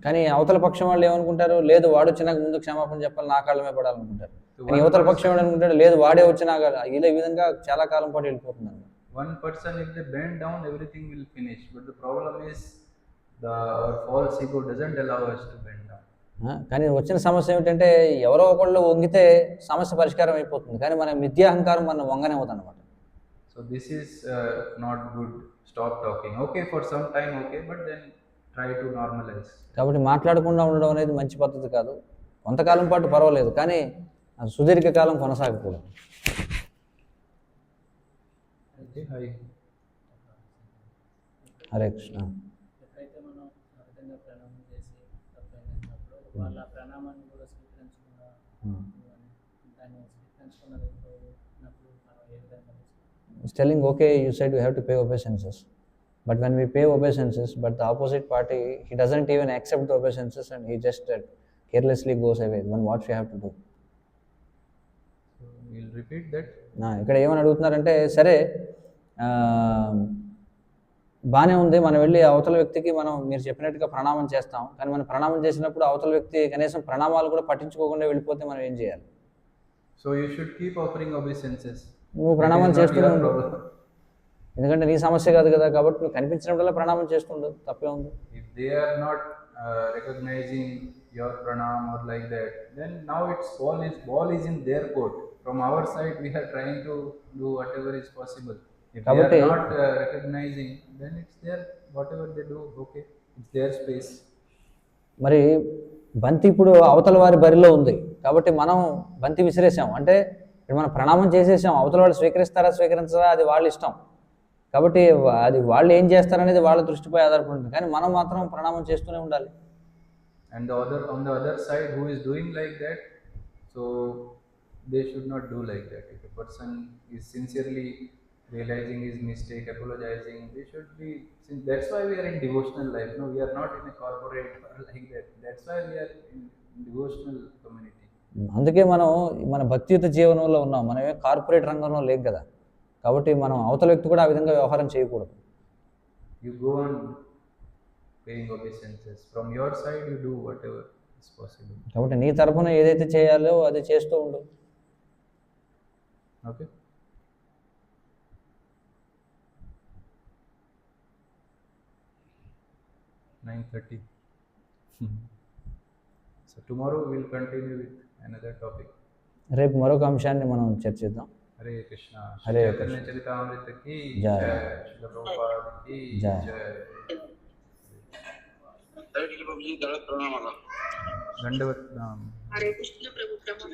కానీ అవతల పక్షం వాళ్ళు ఏమనుకుంటారు, లేదు వాడు వచ్చినాక ముందు క్షమాపణ చెప్పాలి, నా కాళ్ళమే పడాలనుకుంటారు. కానీ అవతల పక్షం వాడు అనుకుంటాడు, లేదు వాడే వచ్చినాక ఇలా ఈ విధంగా చాలా కాలం పాటు వెళ్ళిపోతుంది అన్నమాట. One person, if they bend down, everything will finish. But the problem is our false ego doesn't allow us to bend down. కానీ వచ్చిన సమస్య ఏమిటంటే ఎవరో ఒకళ్ళు వంగితే సమస్య పరిష్కారం అయిపోతుంది. కానీ మన మిథ్యాహంకారం మనం వంగనివ్వదు అన్నమాట. So this is not good. Stop talking. Okay, for some time, okay, but then try to normalize. కాబట్టి మాట్లాడకుండా ఉండడం అనేది మంచి పద్ధతి కాదు. కొంతకాలం పాటు పర్వాలేదు, కానీ సుదీర్ఘకాలం కొనసాగకూడదు. హరే కృష్ణ. ఎప్పుడైతే మనం ఆ విధంగా ప్రణామం చేసి తప్పైనప్పుడు వాళ్ళ ప్రణామాన్ని కూడా స్వీకరించకుండా దాన్ని స్వీకరించకుండా వెళ్ళిపోయినప్పుడు మనం ఏ విధంగా He's telling, okay, you said you have to pay obeisances. But when we pay obeisances, but the opposite party, he doesn't even accept the obeisances and he just carelessly goes away. Then what we have to do? So we'll repeat that. ఇక్కడ ఏమని అడుగుతున్నారంటే, సరే బాగానే ఉంది, మనం వెళ్ళి అవతల వ్యక్తికి మనం మీరు చెప్పినట్టుగా ప్రణామం చేస్తాం. కానీ మనం ప్రణామం చేసినప్పుడు అవతల వ్యక్తి కనీసం ప్రణామాలు కూడా పట్టించుకోకుండా వెళ్ళిపోతే మనం ఏం చేయాలి? So you should keep offering obeisances. నువ్వు ప్రణామం చేస్తూనే ఉండు, ఎందుకంటే నీ సమస్య కాదు కదా. కాబట్టి నువ్వు కనిపించినప్పుడల్లా ప్రణామం చేస్తుండు, తప్పే ఉంది. If they are not recognizing your pranam or like that, then now ball is in their court. From our side, we are trying to do whatever is possible. If they are not recognizing, then it's their whatever they do, okay, it's their space. మరి బంతి ఇప్పుడు అవతల వారి బరిలో ఉంది కాబట్టి మనం బంతి విసిరేసాం అంటే ఇప్పుడు మనం ప్రణామం చేసేసాం. అవతల వాళ్ళు స్వీకరిస్తారా స్వీకరించారా అది వాళ్ళ ఇష్టం. కాబట్టి అది వాళ్ళు ఏం చేస్తారనేది వాళ్ళ దృష్టిపై ఆధారపడి ఉంటుంది. కానీ మనం మాత్రం ప్రణామం చేస్తూనే ఉండాలి. And on the other side who is doing like that, so they should not do like that. If a person is sincerely realizing his mistake, apologizing, they should be. That's why we are in devotional life. No, we are not in a corporate like that. That's why we are in devotional community. అందుకే మనం మన భక్తియుత జీవనంలో ఉన్నాం. మనమే corporate రంగంలో లేం కదా. కాబట్టి మనం అవతల వ్యక్తి కూడా ఆ విధంగా వ్యవహారం చేయకూడదు. You go on paying obeisances. From your side, you do whatever is possible. కాబట్టి నీ తరపున ఏదైతే చేయాలో అది చేస్తూ ఉండు. Okay. (9:30). So tomorrow we will continue with another topic. రేపు మరొక అంశాన్ని మనం చర్చిద్దాం. हरे कृष्णा. हरे चैतन्य चरितामृत की जय. श्रील प्रभुपाद की जय. दंडवत प्रणाम. हरे कृष्ण प्रभु प्रभु